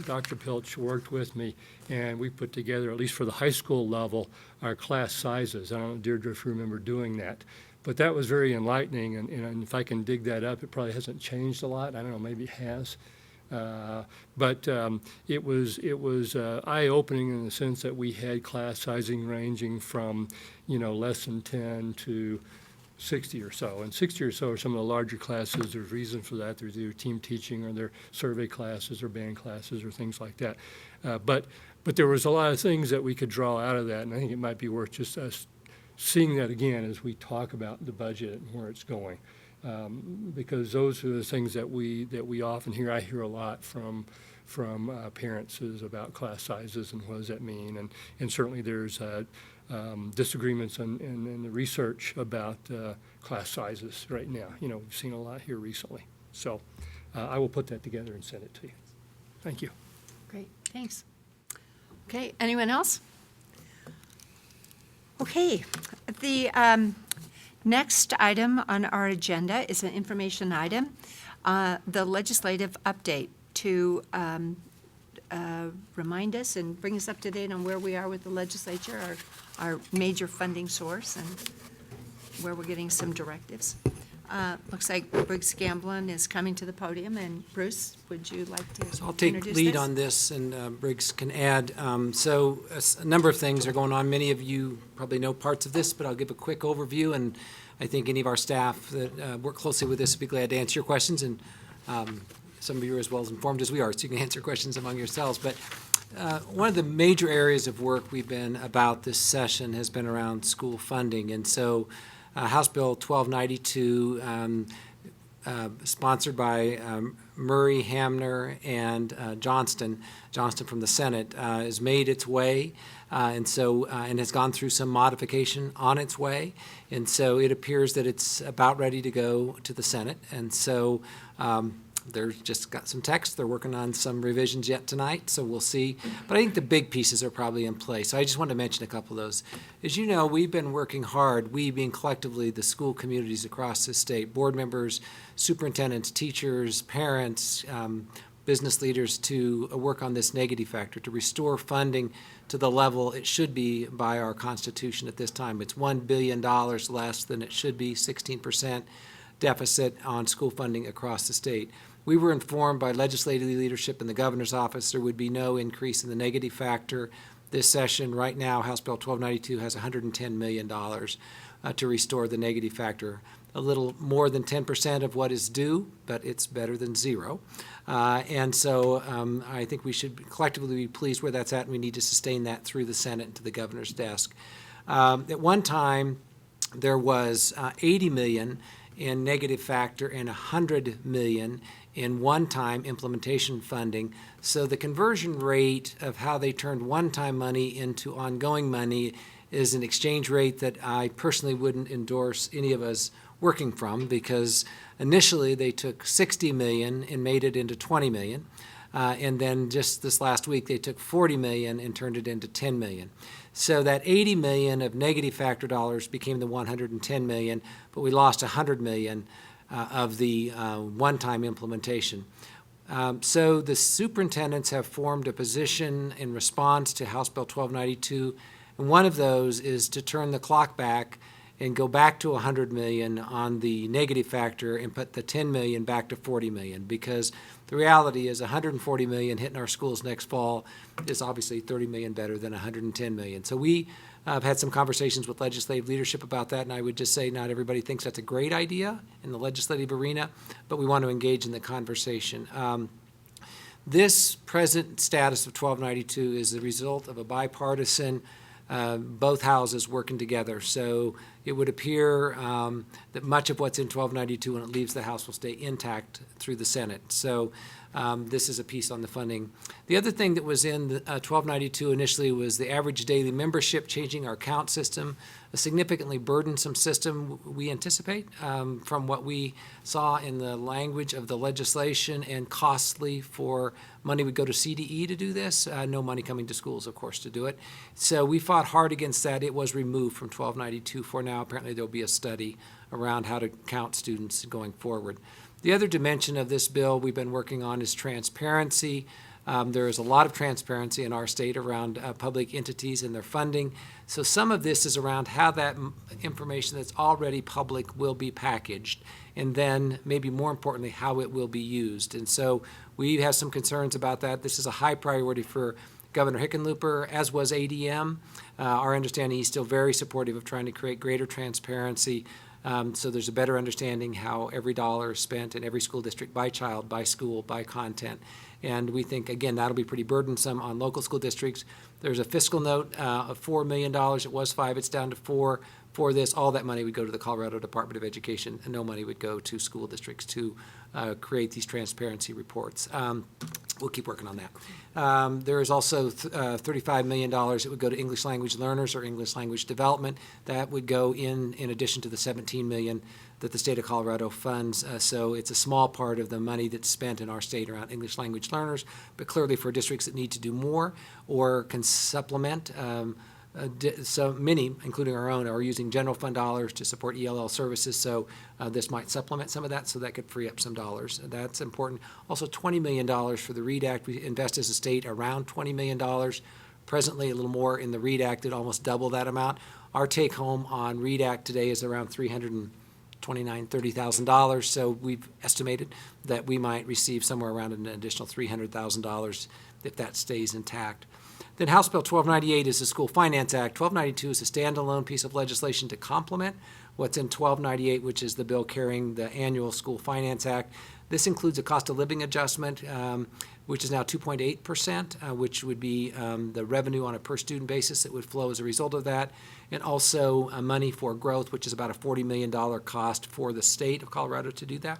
Dr. Pilch worked with me, and we put together, at least for the high school level, our class sizes. I don't know, Deirdre, if you remember doing that. But that was very enlightening, and if I can dig that up, it probably hasn't changed a lot. I don't know, maybe it has. But it was eye-opening in the sense that we had class sizing ranging from, less than 10 to 60 or so. And 60 or so are some of the larger classes. There's reason for that. There's either team teaching or their survey classes or band classes or things like that. But there was a lot of things that we could draw out of that, and I think it might be worth just us seeing that again as we talk about the budget and where it's going. Because those are the things that we often hear. I hear a lot from parents is about class sizes and what does that mean. And certainly there's disagreements in the research about class sizes right now. We've seen a lot here recently. So I will put that together and send it to you. Thank you. Great, thanks. Okay, anyone else? Okay, the next item on our agenda is an information item, the legislative update to remind us and bring us up to date on where we are with the legislature, our major funding source, and where we're getting some directives. Looks like Briggs Gamblin is coming to the podium, and Bruce, would you like to So I'll take introduce lead this? on this, and Briggs can add. So a number of things are going on. Many of you probably know parts of this, but I'll give a quick overview, and I think any of our staff that work closely with this would be glad to answer your questions, and some of you are as well as informed as we are, so you can answer questions among yourselves. But one of the major areas of work we've been about this session has been around school funding, and so House Bill 1292, sponsored by Murray, Hamner, and Johnston from the Senate, has made its way, and has gone through some modification on its way, and so it appears that it's about ready to go to the Senate, and so they're just got some text. They're working on some revisions yet tonight, so we'll see. But I think the big pieces are probably in place. So I just wanted to mention a couple of those. As you know, we've been working hard, we being collectively the school communities across the state, board members, superintendents, teachers, parents, business leaders, to work on this negative factor, to restore funding to the level it should be by our Constitution at this time. It's $1 billion less than it should be, 16% deficit on school funding across the state. We were informed by legislative leadership in the governor's office there would be no increase in the negative factor this session. Right now, House Bill 1292 has $110 million to restore the negative factor. A little more than 10% of what is due, but it's better than zero. And so I think we should collectively be pleased where that's at, and we need to sustain that through the Senate and to the governor's desk. At one time, there was $80 million in negative factor and $100 million in one-time implementation funding. So the conversion rate of how they turned one-time money into ongoing money is an exchange rate that I personally wouldn't endorse any of us working from, because initially they took $60 million and made it into $20 million. And then just this last week, they took $40 million and turned it into $10 million. So that $80 million of negative factor dollars became the $110 million, but we lost $100 million of the one-time implementation. So the superintendents have formed a position in response to House Bill 1292, and one of those is to turn the clock back and go back to $100 million on the negative factor and put the $10 million back to $40 million, because the reality is $140 million hitting our schools next fall is obviously $30 million better than $110 million. So we have had some conversations with legislative leadership about that, and I would just say not everybody thinks that's a great idea in the legislative arena, but we want to engage in the conversation. This present status of 1292 is the result of a bipartisan both houses working together. So it would appear that much of what's in 1292 when it leaves the House will stay intact through the Senate. So this is a piece on the funding. The other thing that was in the, 1292 initially was the average daily membership, changing our count system, a significantly burdensome system we anticipate from what we saw in the language of the legislation, and costly for money would go to CDE to do this, no money coming to schools, of course, to do it. So we fought hard against that. It was removed from 1292 for now. Apparently there'll be a study around how to count students going forward. The other dimension of this bill we've been working on is transparency. There is a lot of transparency in our state around public entities and their funding. So some of this is around how that information that's already public will be packaged, and then maybe more importantly, how it will be used. And so we have some concerns about that. This is a high priority for Governor Hickenlooper, as was ADM. Our understanding, he's still very supportive of trying to create greater transparency, so there's a better understanding how every dollar is spent in every school district by child, by school, by content. And we think, again, that'll be pretty burdensome on local school districts. There's a fiscal note of $4 million. It was $5 million. It's down to $4 million. For this, all that money would go to the Colorado Department of Education, and no money would go to school districts to create these transparency reports. We'll keep working on that. There is also $35 million that would go to English language learners or English language development. That would go in addition to the $17 million that the state of Colorado funds. So it's a small part of the money that's spent in our state around English language learners, but clearly for districts that need to do more or can supplement. So many, including our own, are using general fund dollars to support ELL services, so this might supplement some of that, so that could free up some dollars. That's important. Also, $20 million for the READ Act. We invest as a state around $20 million. Presently, a little more in the READ Act, at almost double that amount. Our take-home on READ Act today is around $320 $30,000. So we've estimated that we might receive somewhere around an additional $300,000 if that stays intact. Then House Bill 1298 is the School Finance Act. 1292 is a standalone piece of legislation to complement what's in 1298, which is the bill carrying the annual School Finance Act. This includes a cost of living adjustment, which is now 2.8%, which would be the revenue on a per-student basis that would flow as a result of that, and also money for growth, which is about a $40 million cost for the state of Colorado to do that.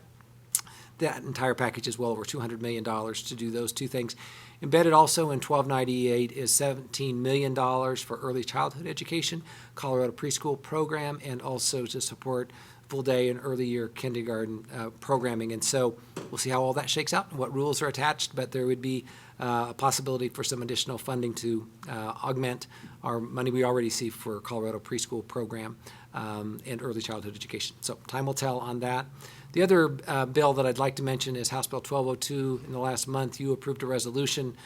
That entire package is well over $200 million to do those two things. Embedded also in 1298 is $17 million for early childhood education, Colorado preschool program, and also to support full-day and early year kindergarten programming. And so we'll see how all that shakes out and what rules are attached, but there would be a possibility for some additional funding to augment our money we already see for Colorado preschool program and early childhood education. So time will tell on that. The other bill that I'd like to mention is House Bill 1202. In the last month, you approved a resolution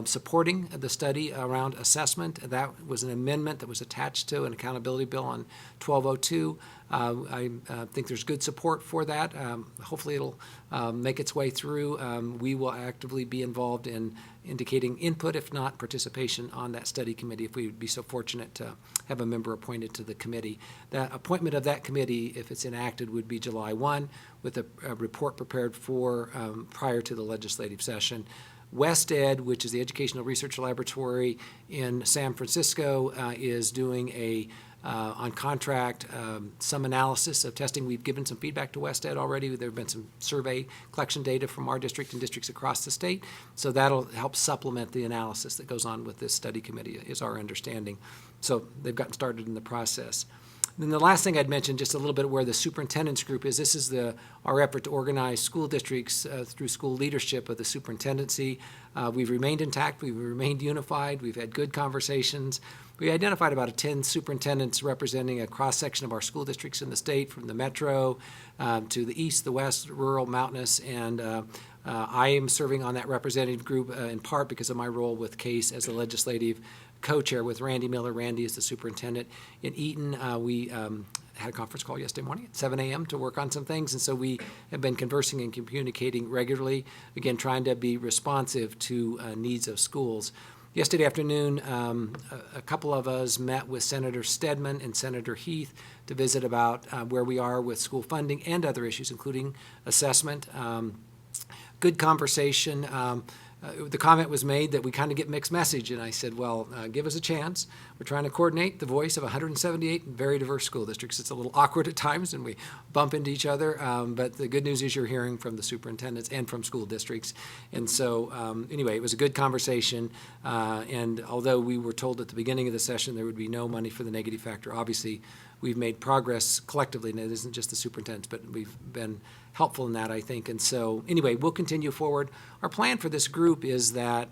supporting the study around assessment. That was an amendment that was attached to an accountability bill on 1202. I think there's good support for that. Hopefully it'll make its way through. We will actively be involved in indicating input, if not participation, on that study committee if we would be so fortunate to have a member appointed to the committee. That appointment of that committee, if it's enacted, would be July 1 with a report prepared for prior to the legislative session. WestEd, which is the Educational Research Laboratory in San Francisco, is doing a on contract some analysis of testing. We've given some feedback to WestEd already. There have been some survey collection data from our district and districts across the state. So that'll help supplement the analysis that goes on with this study committee, is our understanding. So they've gotten started in the process. Then the last thing I'd mention, just a little bit where the superintendent's group is, this is our effort to organize school districts through school leadership of the superintendency. We've remained intact. We've remained unified. We've had good conversations. We identified about 10 superintendents representing a cross-section of our school districts in the state, from the metro to the east, the west, rural, mountainous, and I am serving on that representative group in part because of my role with CASE as the legislative co-chair with Randy Miller. Randy is the superintendent. In Eaton, we had a conference call yesterday morning at 7 a.m. to work on some things, and so we have been conversing and communicating regularly, again, trying to be responsive to needs of schools. Yesterday afternoon, a couple of us met with Senator Stedman and Senator Heath to visit about where we are with school funding and other issues, including assessment. Good conversation. The comment was made that we kind of get mixed message, and I said, well, give us a chance. We're trying to coordinate the voice of 178 very diverse school districts. It's a little awkward at times, and we bump into each other, but the good news is you're hearing from the superintendents and from school districts. And so, anyway, it was a good conversation, and although we were told at the beginning of the session there would be no money for the negative factor, obviously we've made progress collectively, and it isn't just the superintendents, but we've been helpful in that, I think. And so, anyway, we'll continue forward. Our plan for this group is that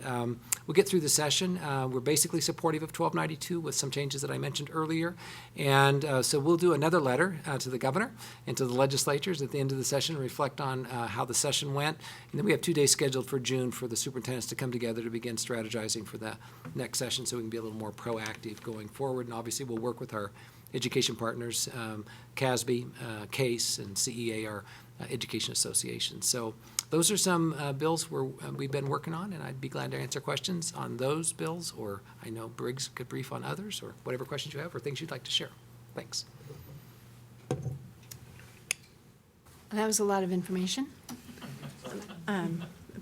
we'll get through the session. We're basically supportive of 1292 with some changes that I mentioned earlier. And so we'll do another letter to the governor and to the legislatures at the end of the session, reflect on how the session went. And then we have 2 days scheduled for June for the superintendents to come together to begin strategizing for the next session so we can be a little more proactive going forward. And obviously, we'll work with our education partners, CASB, CASE, and CEA, our education association. So those are some bills we've been working on, and I'd be glad to answer questions on those bills, or I know Briggs could brief on others, or whatever questions you have or things you'd like to share. Thanks. That was a lot of information.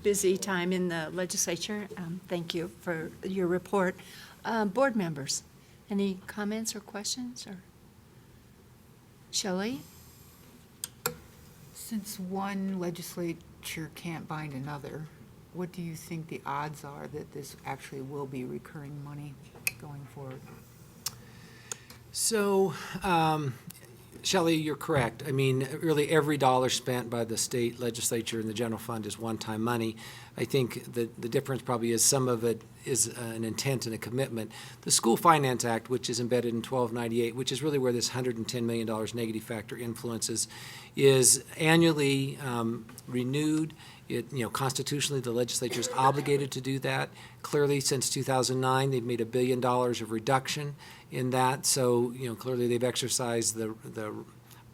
Busy time in the legislature. Thank you for your report. Board members, any comments or questions? Or Shelley? Since one legislature can't bind another, what do you think the odds are that this actually will be recurring money going forward? So, Shelley, you're correct. I mean, really every dollar spent by the state legislature and the general fund is one-time money. I think the difference probably is some of it is an intent and a commitment. The School Finance Act, which is embedded in 1298, which is really where this $110 million negative factor influences, is annually renewed. Constitutionally, the legislature is obligated to do that. Clearly, since 2009, they've made $1 billion of reduction in that. So, clearly they've exercised the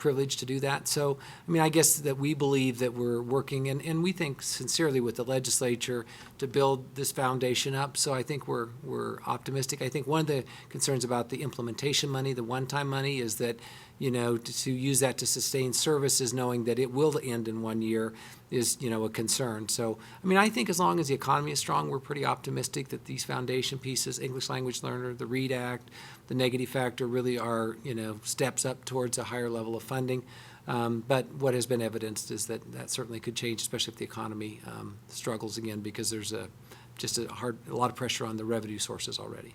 privilege to do that. So, I mean, I guess that we believe that we're working, and we think sincerely with the legislature to build this foundation up. So I think we're optimistic. I think one of the concerns about the implementation money, the one-time money, is that, you know, to use that to sustain services, knowing that it will end in 1 year, is, you know, a concern. So, I mean, I think as long as the economy is strong, we're pretty optimistic that these foundation pieces, English Language Learner, the READ Act, the negative factor, really are, you know, steps up towards a higher level of funding. But what has been evidenced is that that certainly could change, especially if the economy struggles again, because there's a lot of pressure on the revenue sources already.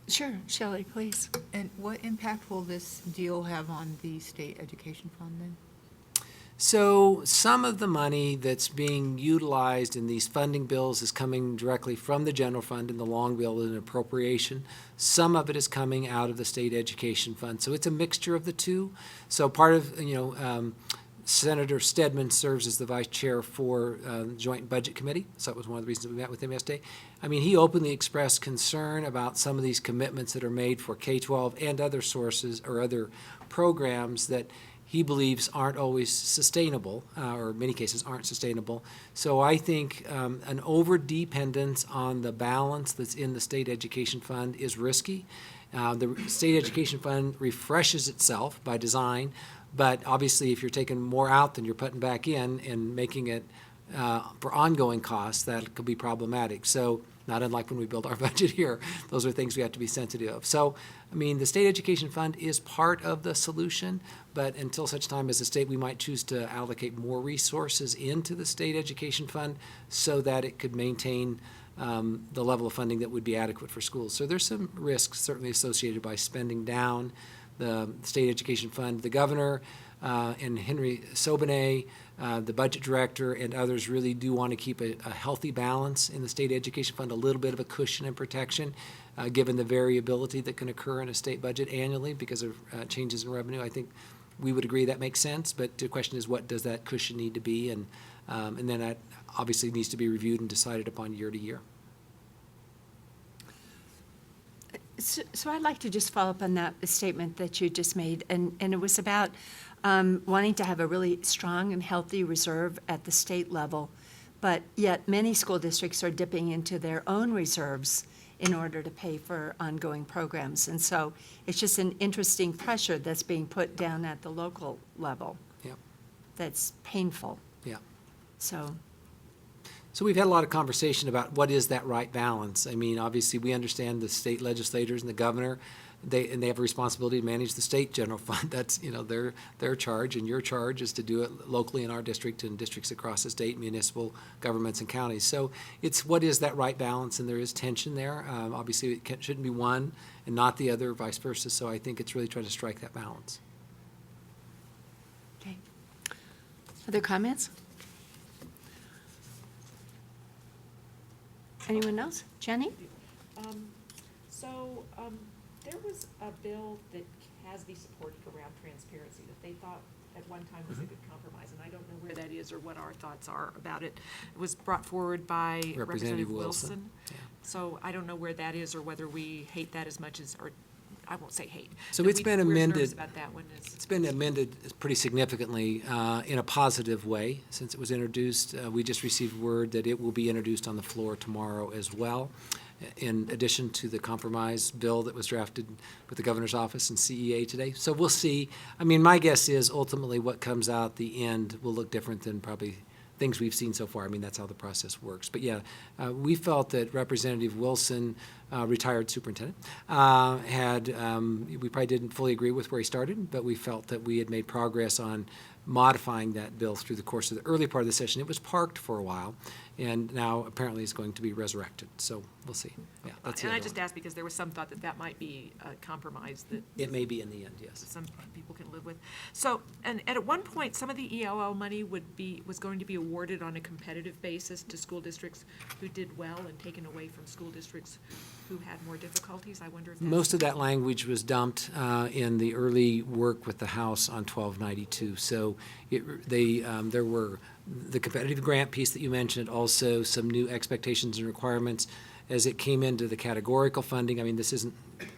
Sure, Shelley, please. And what impact will this deal have on the state education fund then? So some of the money that's being utilized in these funding bills is coming directly from the general fund in the long bill and appropriation. Some of it is coming out of the state education fund. So it's a mixture of the two. So part of, you know, Senator Stedman serves as the vice chair for the Joint Budget Committee. So that was one of the reasons we met with him yesterday. I mean, he openly expressed concern about some of these commitments that are made for K-12 and other sources or other programs that he believes aren't always sustainable, or in many cases aren't sustainable. So I think an over-dependence on the balance that's in the state education fund is risky. The state education fund refreshes itself by design, but obviously if you're taking more out than you're putting back in and making it for ongoing costs, that could be problematic. So not unlike when we build our budget here, those are things we have to be sensitive of. So, I mean, the state education fund is part of the solution, but until such time as a state, we might choose to allocate more resources into the state education fund so that it could maintain the level of funding that would be adequate for schools. So there's some risks certainly associated by spending down the state education fund. The governor and Henry Sobonay, the budget director, and others really do want to keep a healthy balance in the state education fund, a little bit of a cushion and protection, given the variability that can occur in a state budget annually because of changes in revenue. I think we would agree that makes sense, but the question is, what does that cushion need to be? And then that obviously needs to be reviewed and decided upon year to year. So I'd like to just follow up on that statement that you just made, and it was about wanting to have a really strong and healthy reserve at the state level, but yet many school districts are dipping into their own reserves in order to pay for ongoing programs. And so it's just an interesting pressure that's being put down at the local level. Yep. That's painful. Yeah. So we've had a lot of conversation about what is that right balance. I mean, obviously, we understand the state legislators and the governor, they have a responsibility to manage the state general fund. That's, you know, their charge, and your charge is to do it locally in our district and districts across the state, municipal governments and counties. So it's what is that right balance, and there is tension there. Obviously, it shouldn't be one and not the other, vice versa. So I think it's really trying to strike that balance. okay. Other comments? Anyone else? Jenny? There was a bill that has the support around transparency that they thought at one time was a good compromise, and I don't know where that is or what our thoughts are about it. It was brought forward by Representative Wilson. Yeah. So I don't know where that is or whether we hate that as much as, or I won't say hate. So but it's been we're nervous amended. about that one. It's been amended pretty significantly in a positive way since it was introduced. We just received word that it will be introduced on the floor tomorrow as well, in addition to the compromise bill that was drafted with the governor's office and CEA today. So we'll see. I mean, my guess is ultimately what comes out at the end will look different than probably things we've seen so far. I mean, that's how the process works. But yeah, we felt that Representative Wilson, retired superintendent, we probably didn't fully agree with where he started, but we felt that we had made progress on modifying that bill through the course of the early part of the session. It was parked for a while, and now apparently it's going to be resurrected. So we'll see. Yeah, that's the And I other just one. asked because there was some thought that that might be a compromise that It may be in the end, yes. some people can live with. So, and at one point, some of the ELL money was going to be awarded on a competitive basis to school districts who did well and taken away from school districts who had more difficulties. I wonder if that's. Most of that language was dumped in the early work with the House on 1292. So there were the competitive grant piece that you mentioned, also some new expectations and requirements as it came into the categorical funding. I mean, this isn't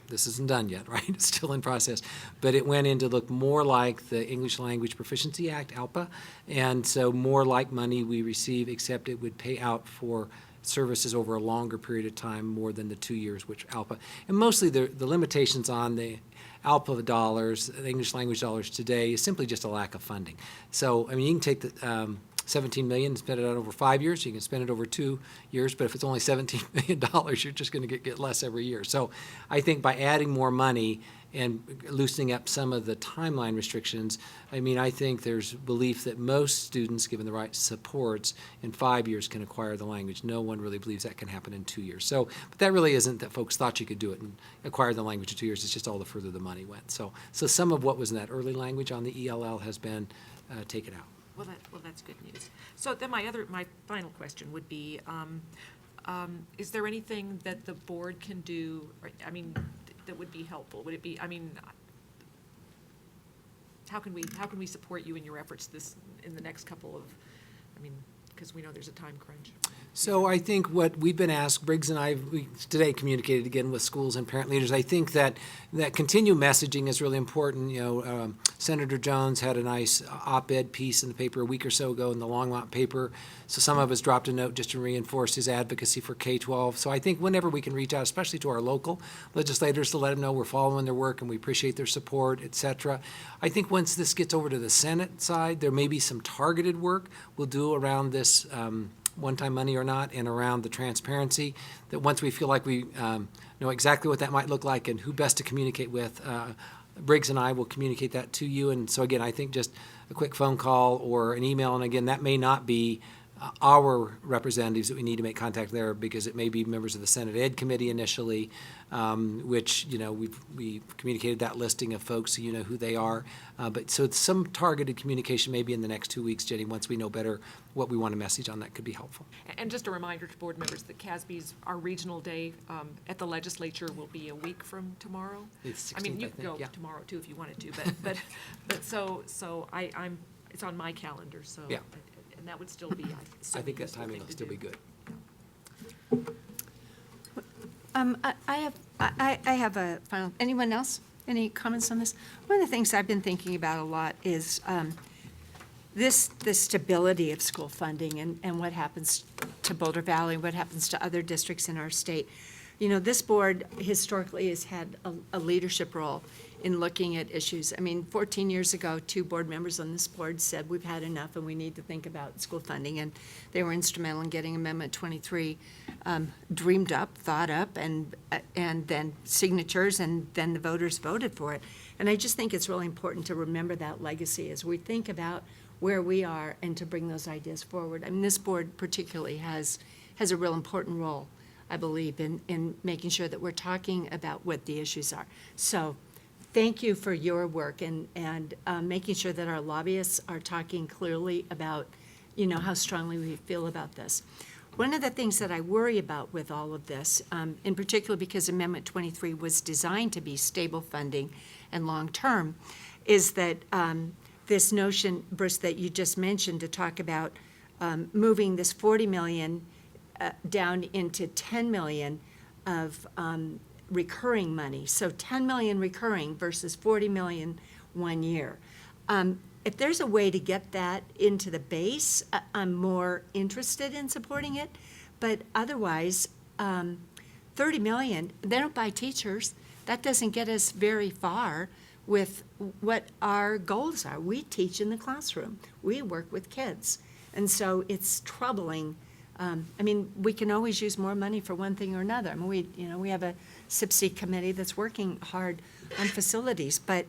this isn't done yet, right? It's still in process. But it went in to look more like the English Language Proficiency Act, ALPA, and so more like money we receive, except it would pay out for services over a longer period of time, more than the 2 years, which ALPA. And mostly the limitations on the ALPA dollars, the English language dollars today, is simply just a lack of funding. So, I mean, you can take the 17 million and spend it out over 5 years. You can spend it over 2 years, but if it's only $17 million, you're just going to get less every year. So I think by adding more money and loosening up some of the timeline restrictions, I mean, I think there's belief that most students, given the right supports, in 5 years can acquire the language. No one really believes that can happen in 2 years. So, but that really isn't that folks thought you could do it and acquire the language in 2 years. It's just all the further the money went. So some of what was in that early language on the ELL has been taken out. Well, that's good news. So then my final question would be, is there anything that the board can do, or, I mean, that would be helpful? Would it be, I mean, how can we support you in your efforts in the next couple of, I mean, because we know there's a time crunch. So I think what we've been asked, Briggs and I, we today communicated again with schools and parent leaders. I think that continued messaging is really important. You know, Senator Jones had a nice op-ed piece in the paper a week or so ago in the Longmont paper. So some of us dropped a note just to reinforce his advocacy for K-12. So I think whenever we can reach out, especially to our local legislators, to let them know we're following their work and we appreciate their support, et cetera. I think once this gets over to the Senate side, there may be some targeted work we'll do around this one-time money or not, and around the transparency, that once we feel like we know exactly what that might look like and who best to communicate with, Briggs and I will communicate that to you. And so again, I think just a quick phone call or an email, and again, that may not be our representatives that we need to make contact there, because it may be members of the Senate Ed Committee initially, which, you know, we've communicated that listing of folks so you know who they are. But so it's some targeted communication maybe in the next 2 weeks, Jenny, once we know better what we want to message on that could be helpful. And just a reminder to board members that CASB's, our regional day at the legislature will be a week from tomorrow. It's 16th, I mean, you I could think, go yeah. tomorrow too if you wanted to, but so I'm, it's on my calendar, so. Yeah. And that would still be, I think that timing will still be good. I have a final, anyone else? Any comments on this? One of the things I've been thinking about a lot is the stability of school funding and what happens to Boulder Valley, what happens to other districts in our state. You know, this board historically has had a leadership role in looking at issues. I mean, 14 years ago, 2 board members on this board said we've had enough and we need to think about school funding, and they were instrumental in getting Amendment 23 dreamed up, thought up, and then signatures, and then the voters voted for it. And I just think it's really important to remember that legacy as we think about where we are and to bring those ideas forward. I mean, this board particularly has a real important role, I believe, in making sure that we're talking about what the issues are. So thank you for your work and making sure that our lobbyists are talking clearly about, you know, how strongly we feel about this. One of the things that I worry about with all of this, in particular because Amendment 23 was designed to be stable funding and long-term, is that this notion, Bruce, that you just mentioned to talk about moving this $40 million down into $10 million of recurring money. So $10 million recurring versus $40 million 1 year. If there's a way to get that into the base, I'm more interested in supporting it. But otherwise, $30 million, they don't buy teachers. That doesn't get us very far with what our goals are. We teach in the classroom. We work with kids. And so it's troubling. I mean, we can always use more money for one thing or another. I mean, we have a SIPC committee that's working hard on facilities, but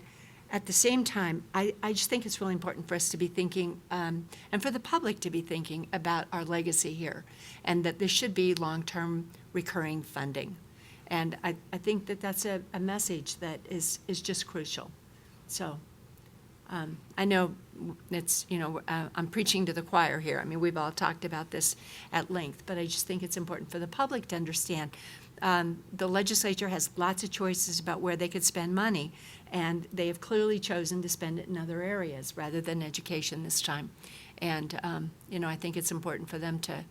at the same time, I just think it's really important for us to be thinking, and for the public to be thinking about our legacy here, and that there should be long-term recurring funding. And I think that that's a message that is just crucial. So I know it's, I'm preaching to the choir here. I mean, we've all talked about this at length, but I just think it's important for the public to understand. The legislature has lots of choices about where they could spend money, and they have clearly chosen to spend it in other areas rather than education this time. And, I think it's important for them to,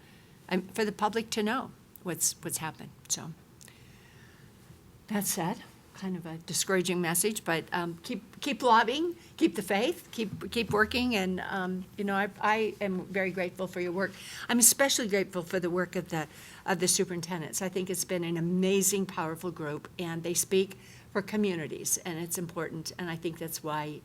for the public to know what's happened. So that said, kind of a discouraging message, but keep lobbying, keep the faith, keep working, and I am very grateful for your work. I'm especially grateful for the work of the superintendents. I think it's been an amazing, powerful group, and they speak for communities, and it's important. And I think that's why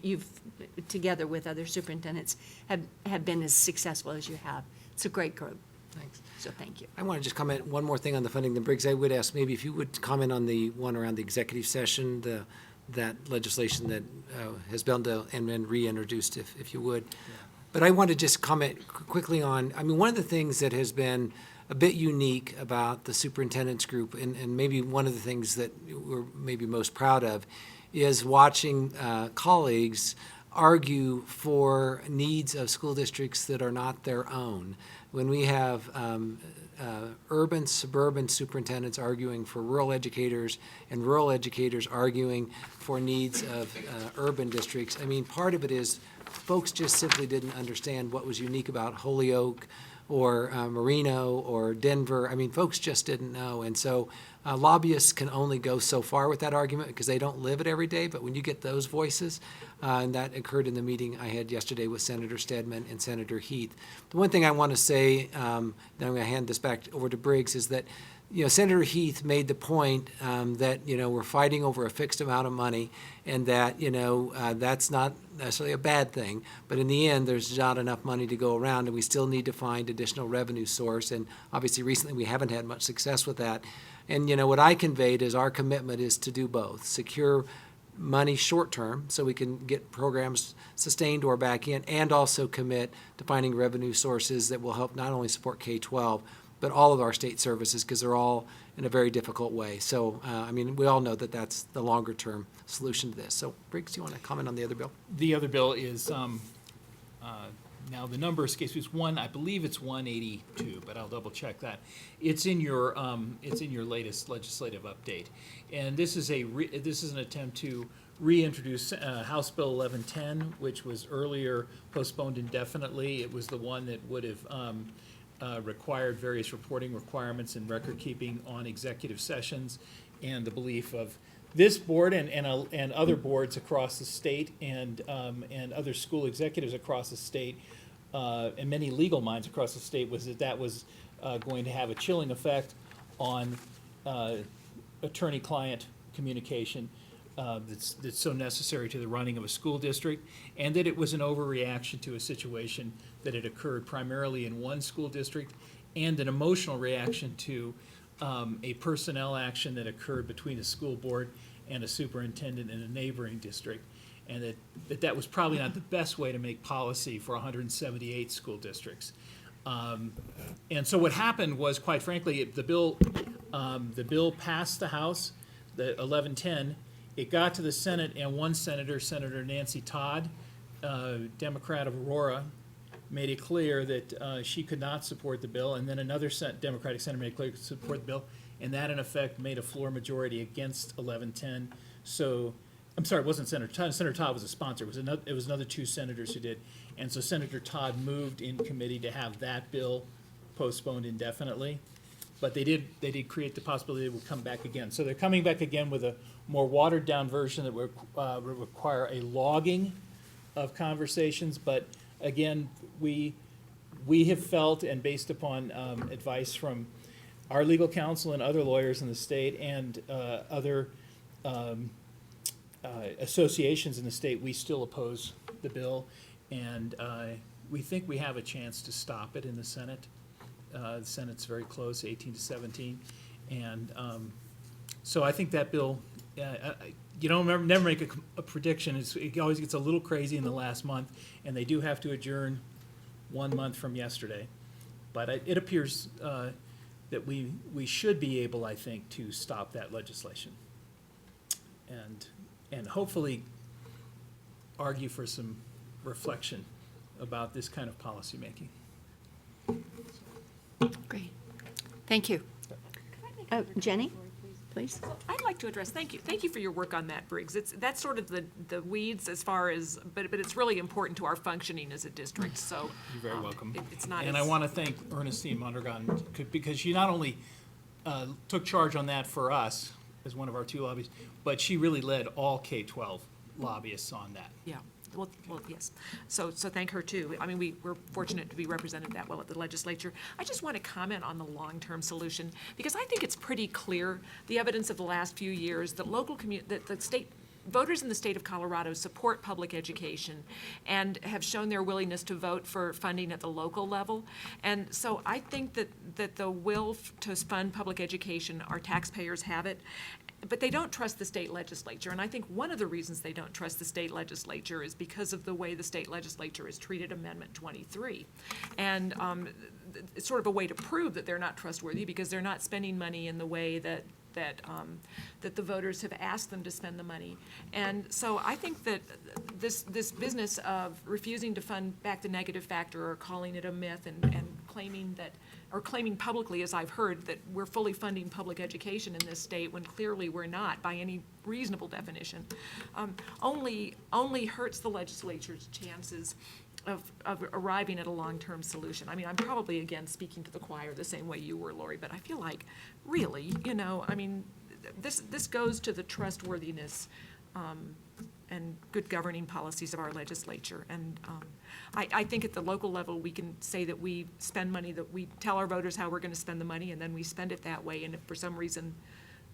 you've together with other superintendents have been as successful as you have. It's a great group. Thanks. So thank you. I want to just comment one more thing on the funding. Then Briggs, I would ask maybe if you would comment on the one around the executive session, that legislation that has been and been reintroduced, if you would. But I want to just comment quickly on, I mean, one of the things that has been a bit unique about the superintendent's group, and maybe one of the things that we're maybe most proud of, is watching colleagues argue for needs of school districts that are not their own. When we have urban, suburban superintendents arguing for rural educators and rural educators arguing for needs of urban districts, I mean, part of it is folks just simply didn't understand what was unique about Holyoke or Marino or Denver. I mean, folks just didn't know. And so lobbyists can only go so far with that argument because they don't live it every day. But when you get those voices, and that occurred in the meeting I had yesterday with Senator Stedman and Senator Heath. The one thing I want to say, then I'm going to hand this back over to Briggs, is that Senator Heath made the point that we're fighting over a fixed amount of money, and that that's not necessarily a bad thing. But in the end, there's not enough money to go around, and we still need to find additional revenue source. And obviously, recently we haven't had much success with that. And what I conveyed is our commitment is to do both: secure money short term so we can get programs sustained or back in, and also commit to finding revenue sources that will help not only support K-12 but all of our state services, because they're all in a very difficult way. So, we all know that that's the longer term solution to this. So, Briggs, do you want to comment on the other bill? The other bill is, now the number escapes me, I believe it's 182, but I'll double check that. It's in your latest legislative update. And this is an attempt to reintroduce House Bill 1110, which was earlier postponed indefinitely. It was the one that would have required various reporting requirements and record keeping on executive sessions, and the belief of this board and other boards across the state and other school executives across the state and many legal minds across the state was that was going to have a chilling effect on attorney-client communication that's so necessary to the running of a school district, and that it was an overreaction to a situation that had occurred primarily in one school district, and an emotional reaction to a personnel action that occurred between a school board and a superintendent in a neighboring district, and that was probably not the best way to make policy for 178 school districts. And so what happened was, quite frankly, the bill passed the House, the 1110. It got to the Senate, and one senator, Senator Nancy Todd, Democrat of Aurora, made it clear that she could not support the bill, and then another Democratic senator made it clear to support the bill, and that in effect made a floor majority against 1110. So, I'm sorry, it wasn't Senator Todd. Senator Todd was a sponsor. It was another two senators who did, and so Senator Todd moved in committee to have that bill postponed indefinitely. But they did create the possibility it would come back again. So they're coming back again with a more watered down version that would require a logging of conversations. But again, we have felt, and based upon advice from our legal counsel and other lawyers in the state and other associations in the state, we still oppose the bill, and we think we have a chance to stop it in the Senate. The Senate's very close, 18-17, and so I think that bill. Never make a prediction. It always gets a little crazy in the last month, and they do have to adjourn 1 month from yesterday. But it appears that we should be able, I think, to stop that legislation, and hopefully argue for some reflection about this kind of policymaking. Great. Thank you. Jenny, please. I'd like to address, thank you for your work on that, Briggs. That's sort of the weeds as far as, but it's really important to our functioning as a district, so. You're very welcome. It's not. And I want to thank Ernestine Mondragon, because she not only took charge on that for us as one of our 2 lobbyists, but she really led all K-12 lobbyists on that. Yeah, well, yes. So thank her too. I mean, we're fortunate to be represented that well at the legislature. I just want to comment on the long-term solution, because I think it's pretty clear, the evidence of the last few years, that that the state, voters in the state of Colorado support public education and have shown their willingness to vote for funding at the local level. And so I think that the will to fund public education, our taxpayers have it, but they don't trust the state legislature. And I think one of the reasons they don't trust the state legislature is because of the way the state legislature has treated Amendment 23. And it's sort of a way to prove that they're not trustworthy, because they're not spending money in the way that the voters have asked them to spend the money. And so I think that this business of refusing to fund back the negative factor, or calling it a myth, and claiming that, or claiming publicly, as I've heard, that we're fully funding public education in this state when clearly we're not by any reasonable definition, only hurts the legislature's chances of arriving at a long-term solution. I mean, I'm probably, again, speaking to the choir the same way you were, Lori, but I feel like, really, I mean, this goes to the trustworthiness and good governing policies of our legislature. And I think at the local level, we can say that we spend money, that we tell our voters how we're going to spend the money, and then we spend it that way. And if for some reason,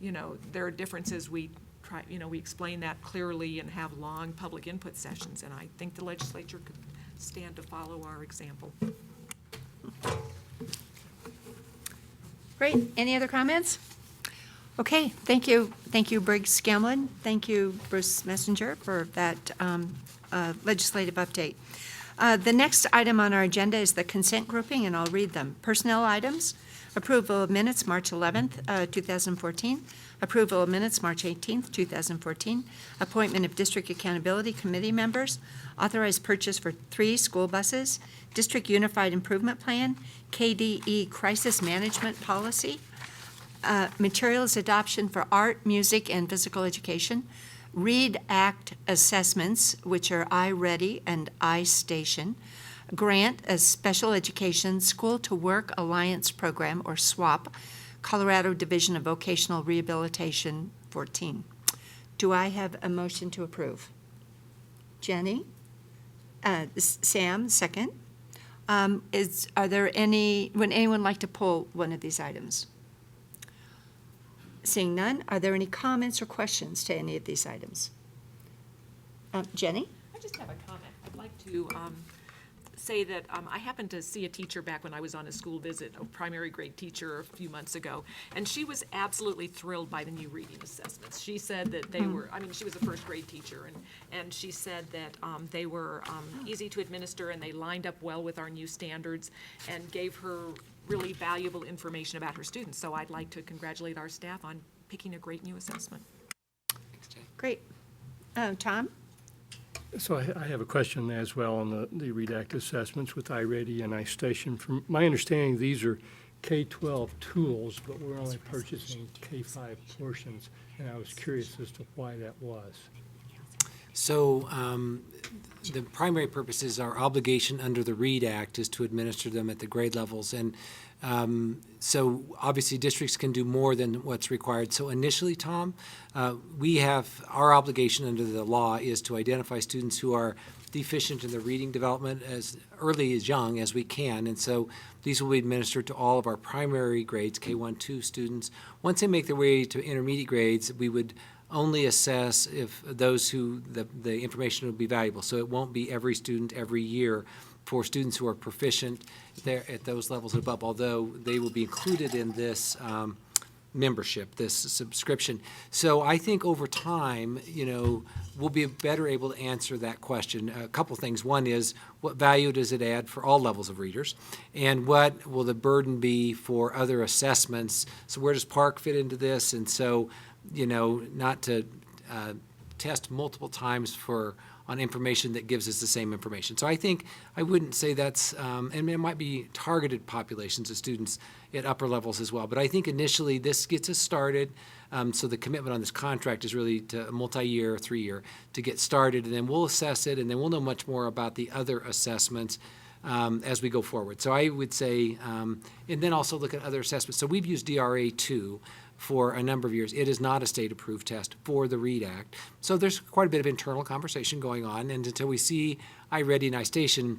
there are differences, we try, we explain that clearly and have long public input sessions. And I think the legislature could stand to follow our example. Great. Any other comments? Okay, thank you. Thank you, Briggs Scanlon. Thank you, Bruce Messenger, for that legislative update. The next item on our agenda is the consent grouping, and I'll read them. Personnel items: approval of minutes, March 11th, 2014. Approval of minutes, March 18th, 2014. Appointment of District Accountability Committee members. Authorized purchase for 3 school buses. District Unified Improvement Plan. KDE Crisis Management Policy. Materials adoption for art, music, and physical education. READ Act assessments, which are iReady and iStation. Grant a Special Education School to Work Alliance Program, or SWAP, Colorado Division of Vocational Rehabilitation 14. Do I have a motion to approve? Jenny? Sam, second. Are there any, would anyone like to pull one of these items? Seeing none, are there any comments or questions to any of these items? Jenny? I just have a comment. I'd like to say that I happened to see a teacher back when I was on a school visit, a primary grade teacher a few months ago, and she was absolutely thrilled by the new reading assessments. She said that they were, I mean, she was a first grade teacher, and she said that they were easy to administer, and they lined up well with our new standards, and gave her really valuable information about her students. So I'd like to congratulate our staff on picking a great new assessment. Great. Tom? So I have a question as well on the READ Act assessments with iReady and iStation. From my understanding, these are K-12 tools, but we're only purchasing K-5 portions, and I was curious as to why that was. So the primary purpose is our obligation under the READ Act is to administer them at the grade levels. And so obviously districts can do more than what's required. So initially, Tom, we have, our obligation under the law is to identify students who are deficient in their reading development as early as young as we can. And so these will be administered to all of our primary grades, K-1, 2 students. Once they make their way to intermediate grades, we would only assess if those who the information would be valuable. So it won't be every student every year for students who are proficient there at those levels above, although they will be included in this membership, this subscription. So I think over time, we'll be better able to answer that question. A couple things. One is, what value does it add for all levels of readers? And what will the burden be for other assessments? So where does Park fit into this? And so, not to test multiple times on information that gives us the same information. So I think I wouldn't say that's, and it might be targeted populations of students at upper levels as well. But I think initially this gets us started. So the commitment on this contract is really to a multi-year, 3-year, to get started, and then we'll assess it, and then we'll know much more about the other assessments as we go forward. So I would say, and then also look at other assessments. So we've used DRA2 for a number of years. It is not a state-approved test for the READ Act. So there's quite a bit of internal conversation going on, and until we see iReady and iStation,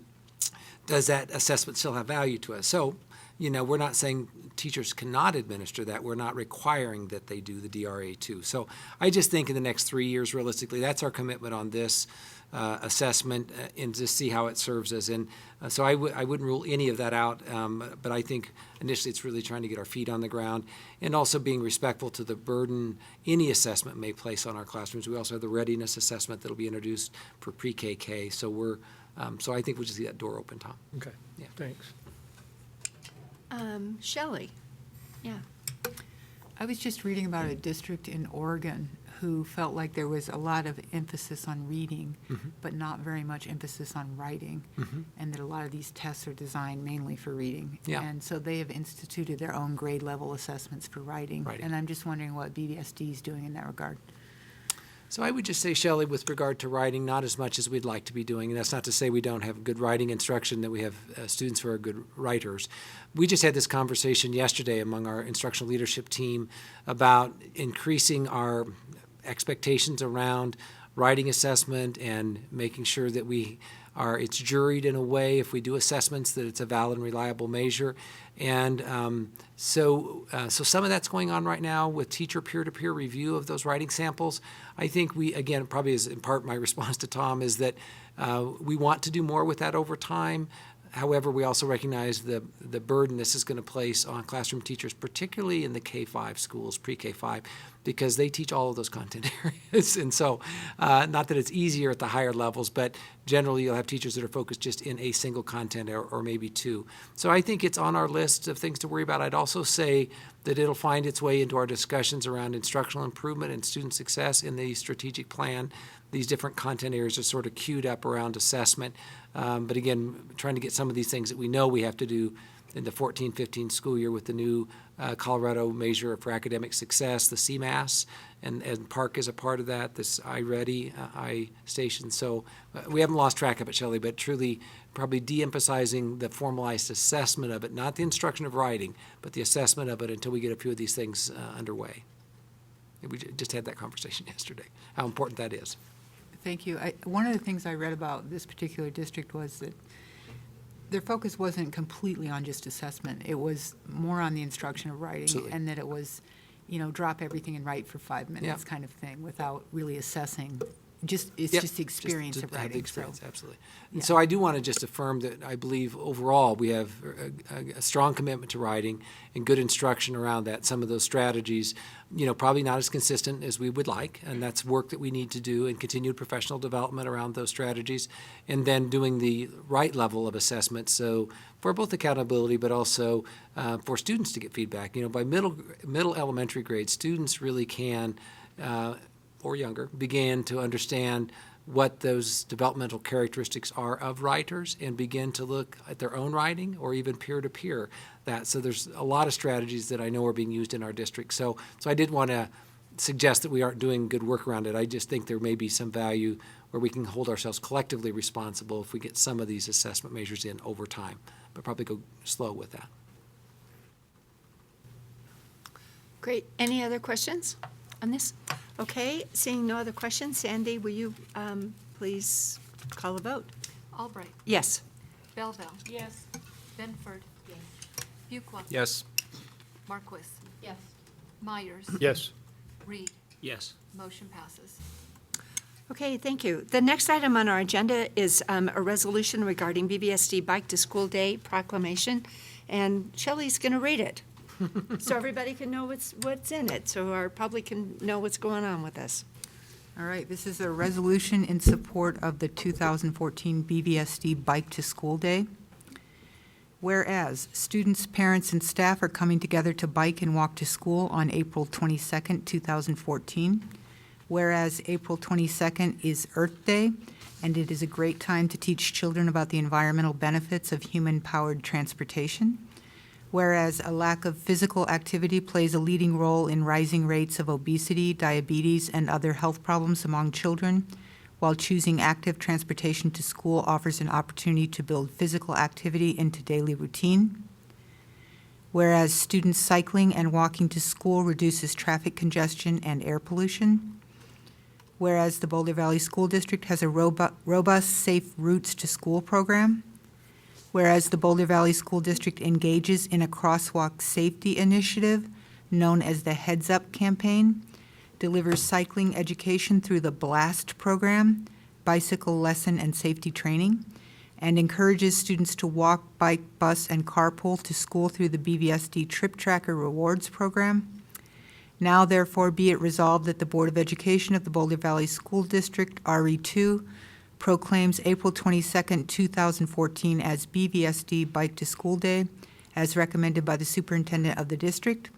does that assessment still have value to us? So, we're not saying teachers cannot administer that. We're not requiring that they do the DRA2. So I just think in the next 3 years, realistically, that's our commitment on this assessment, and to see how it serves us. And so I wouldn't rule any of that out, but I think initially it's really trying to get our feet on the ground and also being respectful to the burden any assessment may place on our classrooms. We also have the readiness assessment that will be introduced for pre-KK. So so I think we'll just see that door open, Tom. Okay, Yeah. thanks. Shelley? Yeah. I was just reading about a district in Oregon who felt like there was a lot of emphasis on reading, but not very much emphasis on writing, and that a lot of these tests are designed mainly for reading. Yeah. And so they have instituted their own grade level assessments for writing. Writing. And I'm just wondering what BVSD is doing in that regard. So I would just say, Shelley, with regard to writing, not as much as we'd like to be doing. And that's not to say we don't have good writing instruction, that we have students who are good writers. We just had this conversation yesterday among our instructional leadership team about increasing our expectations around writing assessment and making sure that it's juried in a way, if we do assessments, that it's a valid and reliable measure. And so some of that's going on right now with teacher peer-to-peer review of those writing samples. I think again, probably is in part my response to Tom, is that we want to do more with that over time. However, we also recognize the burden this is going to place on classroom teachers, particularly in the K-5 schools, pre-K-5, because they teach all of those content areas. And so, not that it's easier at the higher levels, but generally you'll have teachers that are focused just in a single content or maybe two. So I think it's on our list of things to worry about. I'd also say that it'll find its way into our discussions around instructional improvement and student success in the strategic plan. These different content areas are sort of queued up around assessment. But again, trying to get some of these things that we know we have to do in the 14-15 school year with the new Colorado measure for academic success, the CMAS, and PARC is a part of that, this iReady, iStation. So we haven't lost track of it, Shelley, but truly probably de-emphasizing the formalized assessment of it, not the instruction of writing, but the assessment of it until we get a few of these things underway. We just had that conversation yesterday, how important that is. Thank you. One of the things I read about this particular district was that their focus wasn't completely on just assessment. It was more on the instruction of writing. Absolutely. And that it was, drop everything and write for 5 minutes kind of thing without really assessing. It's just the experience of Have writing. the experience, absolutely. And Yeah. so I do want to just affirm that I believe overall we have a strong commitment to writing and good instruction around that. Some of those strategies, probably not as consistent as we would like, and that's work that we need to do and continued professional development around those strategies, and then doing the right level of assessment. So for both accountability, but also for students to get feedback. By middle elementary grade, students really can, or younger, begin to understand what those developmental characteristics are of writers and begin to look at their own writing or even peer-to-peer that. So there's a lot of strategies that I know are being used in our district. So I did want to suggest that we aren't doing good work around it. I just think there may be some value where we can hold ourselves collectively responsible if we get some of these assessment measures in over time, but probably go slow with that. Great. Any other questions on this? Okay, seeing no other questions, Sandy, will you please call a vote? Albright. Yes. Belleville. Yes. Benford. Yes. Fuqua. Yes. Marquis. Yes. Myers. Yes. Reed. Yes. Motion passes. Okay, thank you. The next item on our agenda is a resolution regarding BVSD Bike to School Day proclamation, and Shelley's going to read it. So everybody can know what's in it, so our public can know what's going on with this. All right, this is a resolution in support of the 2014 BVSD Bike to School Day. Whereas students, parents, and staff are coming together to bike and walk to school on April 22nd, 2014. Whereas April 22nd is Earth Day, and it is a great time to teach children about the environmental benefits of human-powered transportation. Whereas a lack of physical activity plays a leading role in rising rates of obesity, diabetes, and other health problems among children. while choosing active transportation to school offers an opportunity to build physical activity into daily routine. Whereas students cycling and walking to school reduces traffic congestion and air pollution. Whereas the Boulder Valley School District has a robust Safe Routes to School program. Whereas the Boulder Valley School District engages in a crosswalk safety initiative known as the Heads Up campaign, delivers cycling education through the BLAST program, bicycle lesson and safety training, and encourages students to walk, bike, bus, and carpool to school through the BVSD Trip Tracker Rewards program. Now therefore be it resolved that the Board of Education of the Boulder Valley School District, RE2, proclaims April 22nd, 2014 as BVSD Bike to School Day, as recommended by the superintendent of the district.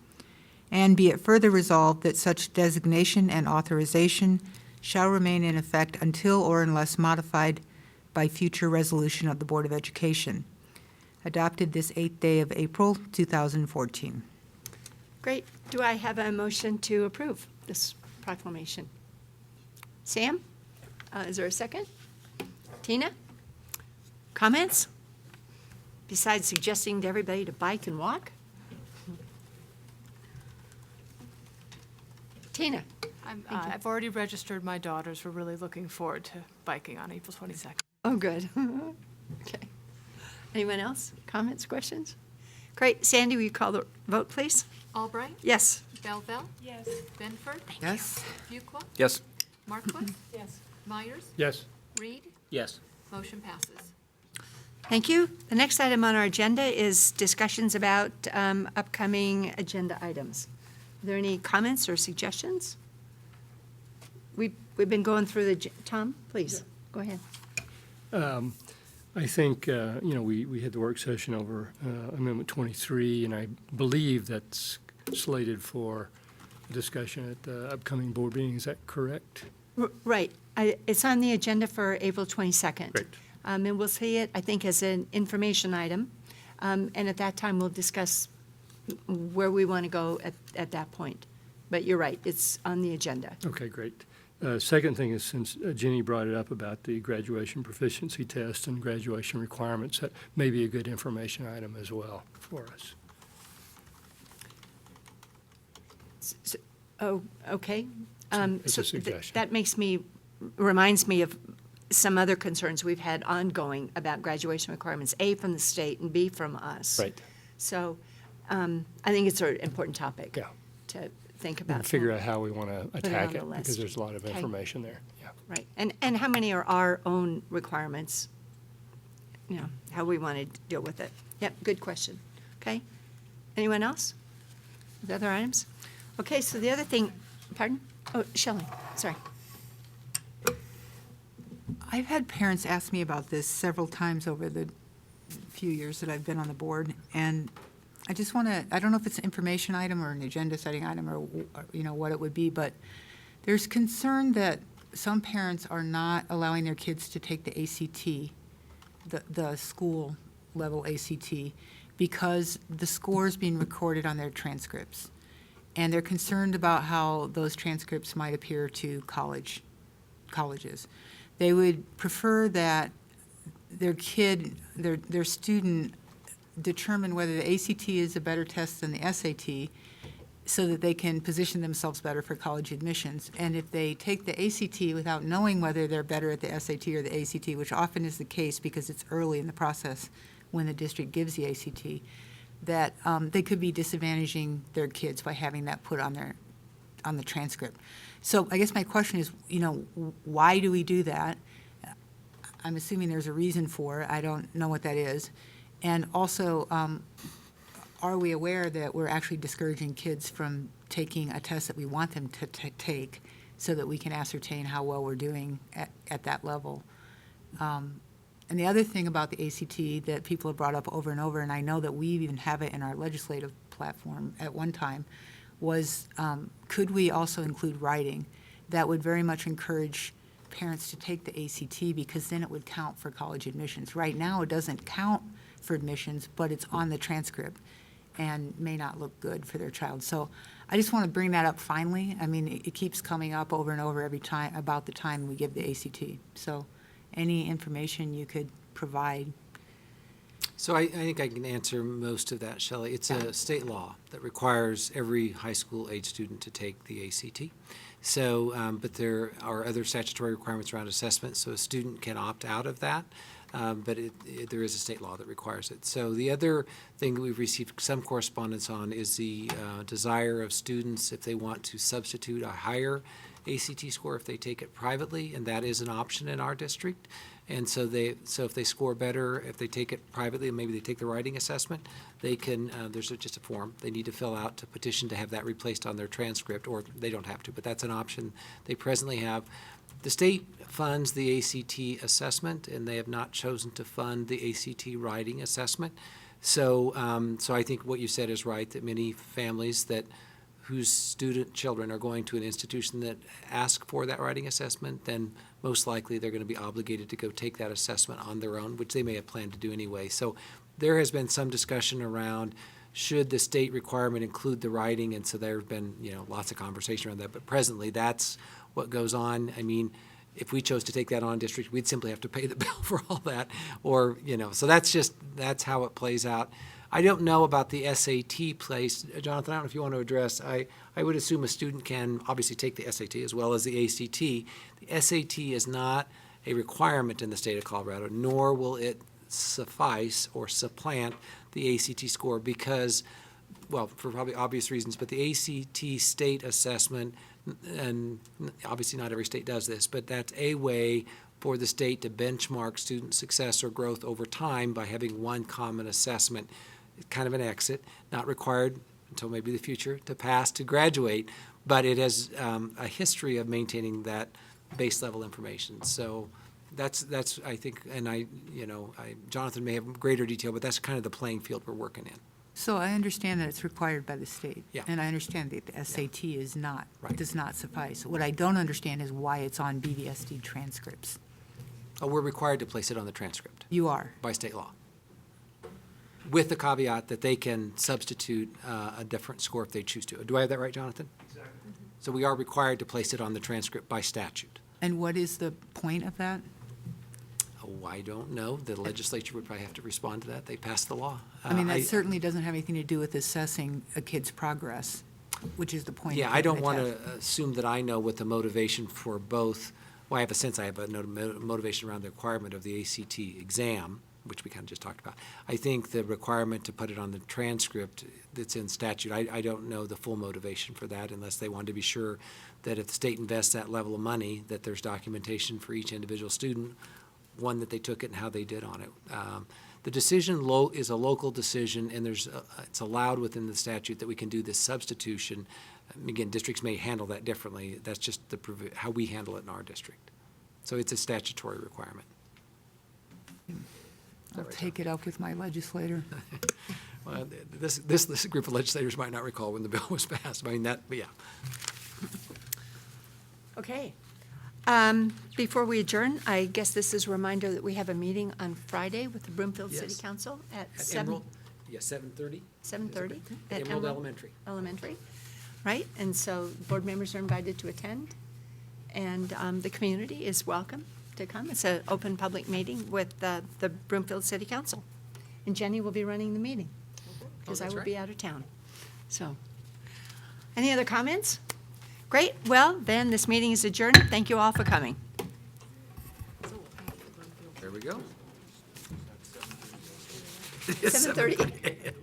And be it further resolved that such designation and authorization shall remain in effect until or unless modified by future resolution of the Board of Education. Adopted this 8th day of April, 2014. Great. Do I have a motion to approve this proclamation? Sam? Is there a second? Tina? Comments? Besides suggesting to everybody to bike and walk? Tina? I've already registered my daughters. We're really looking forward to biking on April 22nd. Oh, good. Okay. Anyone else? Comments, questions? Great. Sandy, will you call the vote, please? Albright? Yes. Belleville? Yes. Benford? Yes? Buqua? Yes. Marquis? Yes. Myers? Yes. Reed? Yes. Motion passes. Thank you. The next item on our agenda is discussions about upcoming agenda items. Are there any comments or suggestions? We've been going through Tom, please, go ahead. I think, we had the work session over Amendment 23, and I believe that's slated for discussion at the upcoming board meeting. Is that correct? Right. It's on the agenda for April 22nd. Great. And we'll see it, I think, as an information item. And at that time, we'll discuss where we want to go at that point. But you're right, it's on the agenda. Okay, great. Second thing is, since Jenny brought it up about the graduation proficiency test and graduation requirements, that may be a good information item as well for us. Oh, okay. It's a So suggestion. that reminds me of some other concerns we've had ongoing about graduation requirements, A, from the state and B, from us. Right. So I think it's an important topic Yeah. to think about. And figure out how we want to it attack on it, the because list. there's a lot of Okay. information there. Yeah. Right. And how many are our own requirements? How we want to deal with it. Yep, good question. Okay. Anyone else? The other items? Okay, so the other thing, pardon? Oh, Shelley, sorry. I've had parents ask me about this several times over the few years that I've been on the board, and I just want to, I don't know if it's an information item or an agenda setting item or, what it would be, but there's concern that some parents are not allowing their kids to take the ACT, the school level ACT, because the score is being recorded on their transcripts. And they're concerned about how those transcripts might appear to colleges. They would prefer that their student determine whether the ACT is a better test than the SAT, so that they can position themselves better for college admissions. And if they take the ACT without knowing whether they're better at the SAT or the ACT, which often is the case because it's early in the process when the district gives the ACT, that they could be disadvantaging their kids by having that put on the transcript. So I guess my question is, why do we do that? I'm assuming there's a reason for it. I don't know what that is. And also, are we aware that we're actually discouraging kids from taking a test that we want them to take so that we can ascertain how well we're doing at that level? And the other thing about the ACT that people have brought up over and over, and I know that we even have it in our legislative platform at one time, was could we also include writing? That would very much encourage parents to take the ACT, because then it would count for college admissions. Right now, it doesn't count for admissions, but it's on the transcript and may not look good for their child. So I just want to bring that up finally. I mean, it keeps coming up over and over every time, about the time we give the ACT. So any information you could provide. So I think I can answer most of that, Shelley. It's a state law that requires every high school age student to take the ACT. So, but there are other statutory requirements around assessment, so a student can opt out of that. But there is a state law that requires it. So the other thing that we've received some correspondence on is the desire of students if they want to substitute a higher ACT score if they take it privately, and that is an option in our district. And so if they score better, if they take it privately, and maybe they take the writing assessment, they can, there's just a form they need to fill out to petition to have that replaced on their transcript, or they don't have to, but that's an option they presently have. The state funds the ACT assessment, and they have not chosen to fund the ACT writing assessment. So, so I think what you said is right, that many families whose student children are going to an institution that asks for that writing assessment, then most likely they're going to be obligated to go take that assessment on their own, which they may have planned to do anyway. So there has been some discussion around should the state requirement include the writing, and so there have been, lots of conversation around that. But presently, that's what goes on. I mean, if we chose to take that on district, we'd simply have to pay the bill for all that, or, so that's how it plays out. I don't know about the SAT place. Jonathan, I don't know if you want to address. I would assume a student can obviously take the SAT as well as the ACT. The SAT is not a requirement in the state of Colorado, nor will it suffice or supplant the ACT score because, well, for probably obvious reasons, but the ACT state assessment, and obviously not every state does this, but that's a way for the state to benchmark student success or growth over time by having one common assessment. Kind of an exit, not required until maybe the future to pass to graduate, but it has a history of maintaining that base level information. So that's I think, and Jonathan may have greater detail, but that's kind of the playing field we're working in. So I understand that it's required by the state. Yeah. And I understand that the SAT is not, Right. does not suffice. What I don't understand is why it's on BVSD transcripts. Oh, we're required to place it on the transcript You are. by state law, with the caveat that they can substitute a different score if they choose to. Do I have that right, Jonathan? Exactly. So we are required to place it on the transcript by statute. And what is the point of that? Oh, I don't know. The legislature would probably have to respond to that. They passed the law. I mean, that certainly doesn't have anything to do with assessing a kid's progress, which is the point. Yeah, of I don't taking want the to test. assume that I know what the motivation for both, well, I have a sense I have a motivation around the requirement of the ACT exam, which we kind of just talked about. I think the requirement to put it on the transcript that's in statute, I don't know the full motivation for that unless they wanted to be sure that if the state invests that level of money, that there's documentation for each individual student, one, that they took it and how they did on it. The decision is a local decision, and it's allowed within the statute that we can do this substitution. Again, districts may handle that differently. That's just how we handle it in our district. So it's a statutory requirement. I'll take it up with my legislator. Well, this group of legislators might not recall when the bill was passed. I mean, but yeah. Okay. Before we adjourn, I guess this is a reminder that we have a meeting on Friday with the Broomfield City Yes. Council at At Emerald, 7:30. 7:30 At Emerald Elementary. Elementary, right? And so board members are invited to attend, and the community is welcome to come. It's an open public meeting with the Broomfield City Council. And Jenny will be running the meeting, because I that's will right. be out of town. So, any other comments? Great, well, then this meeting is adjourned. Thank you all for coming. There we go. 7:30.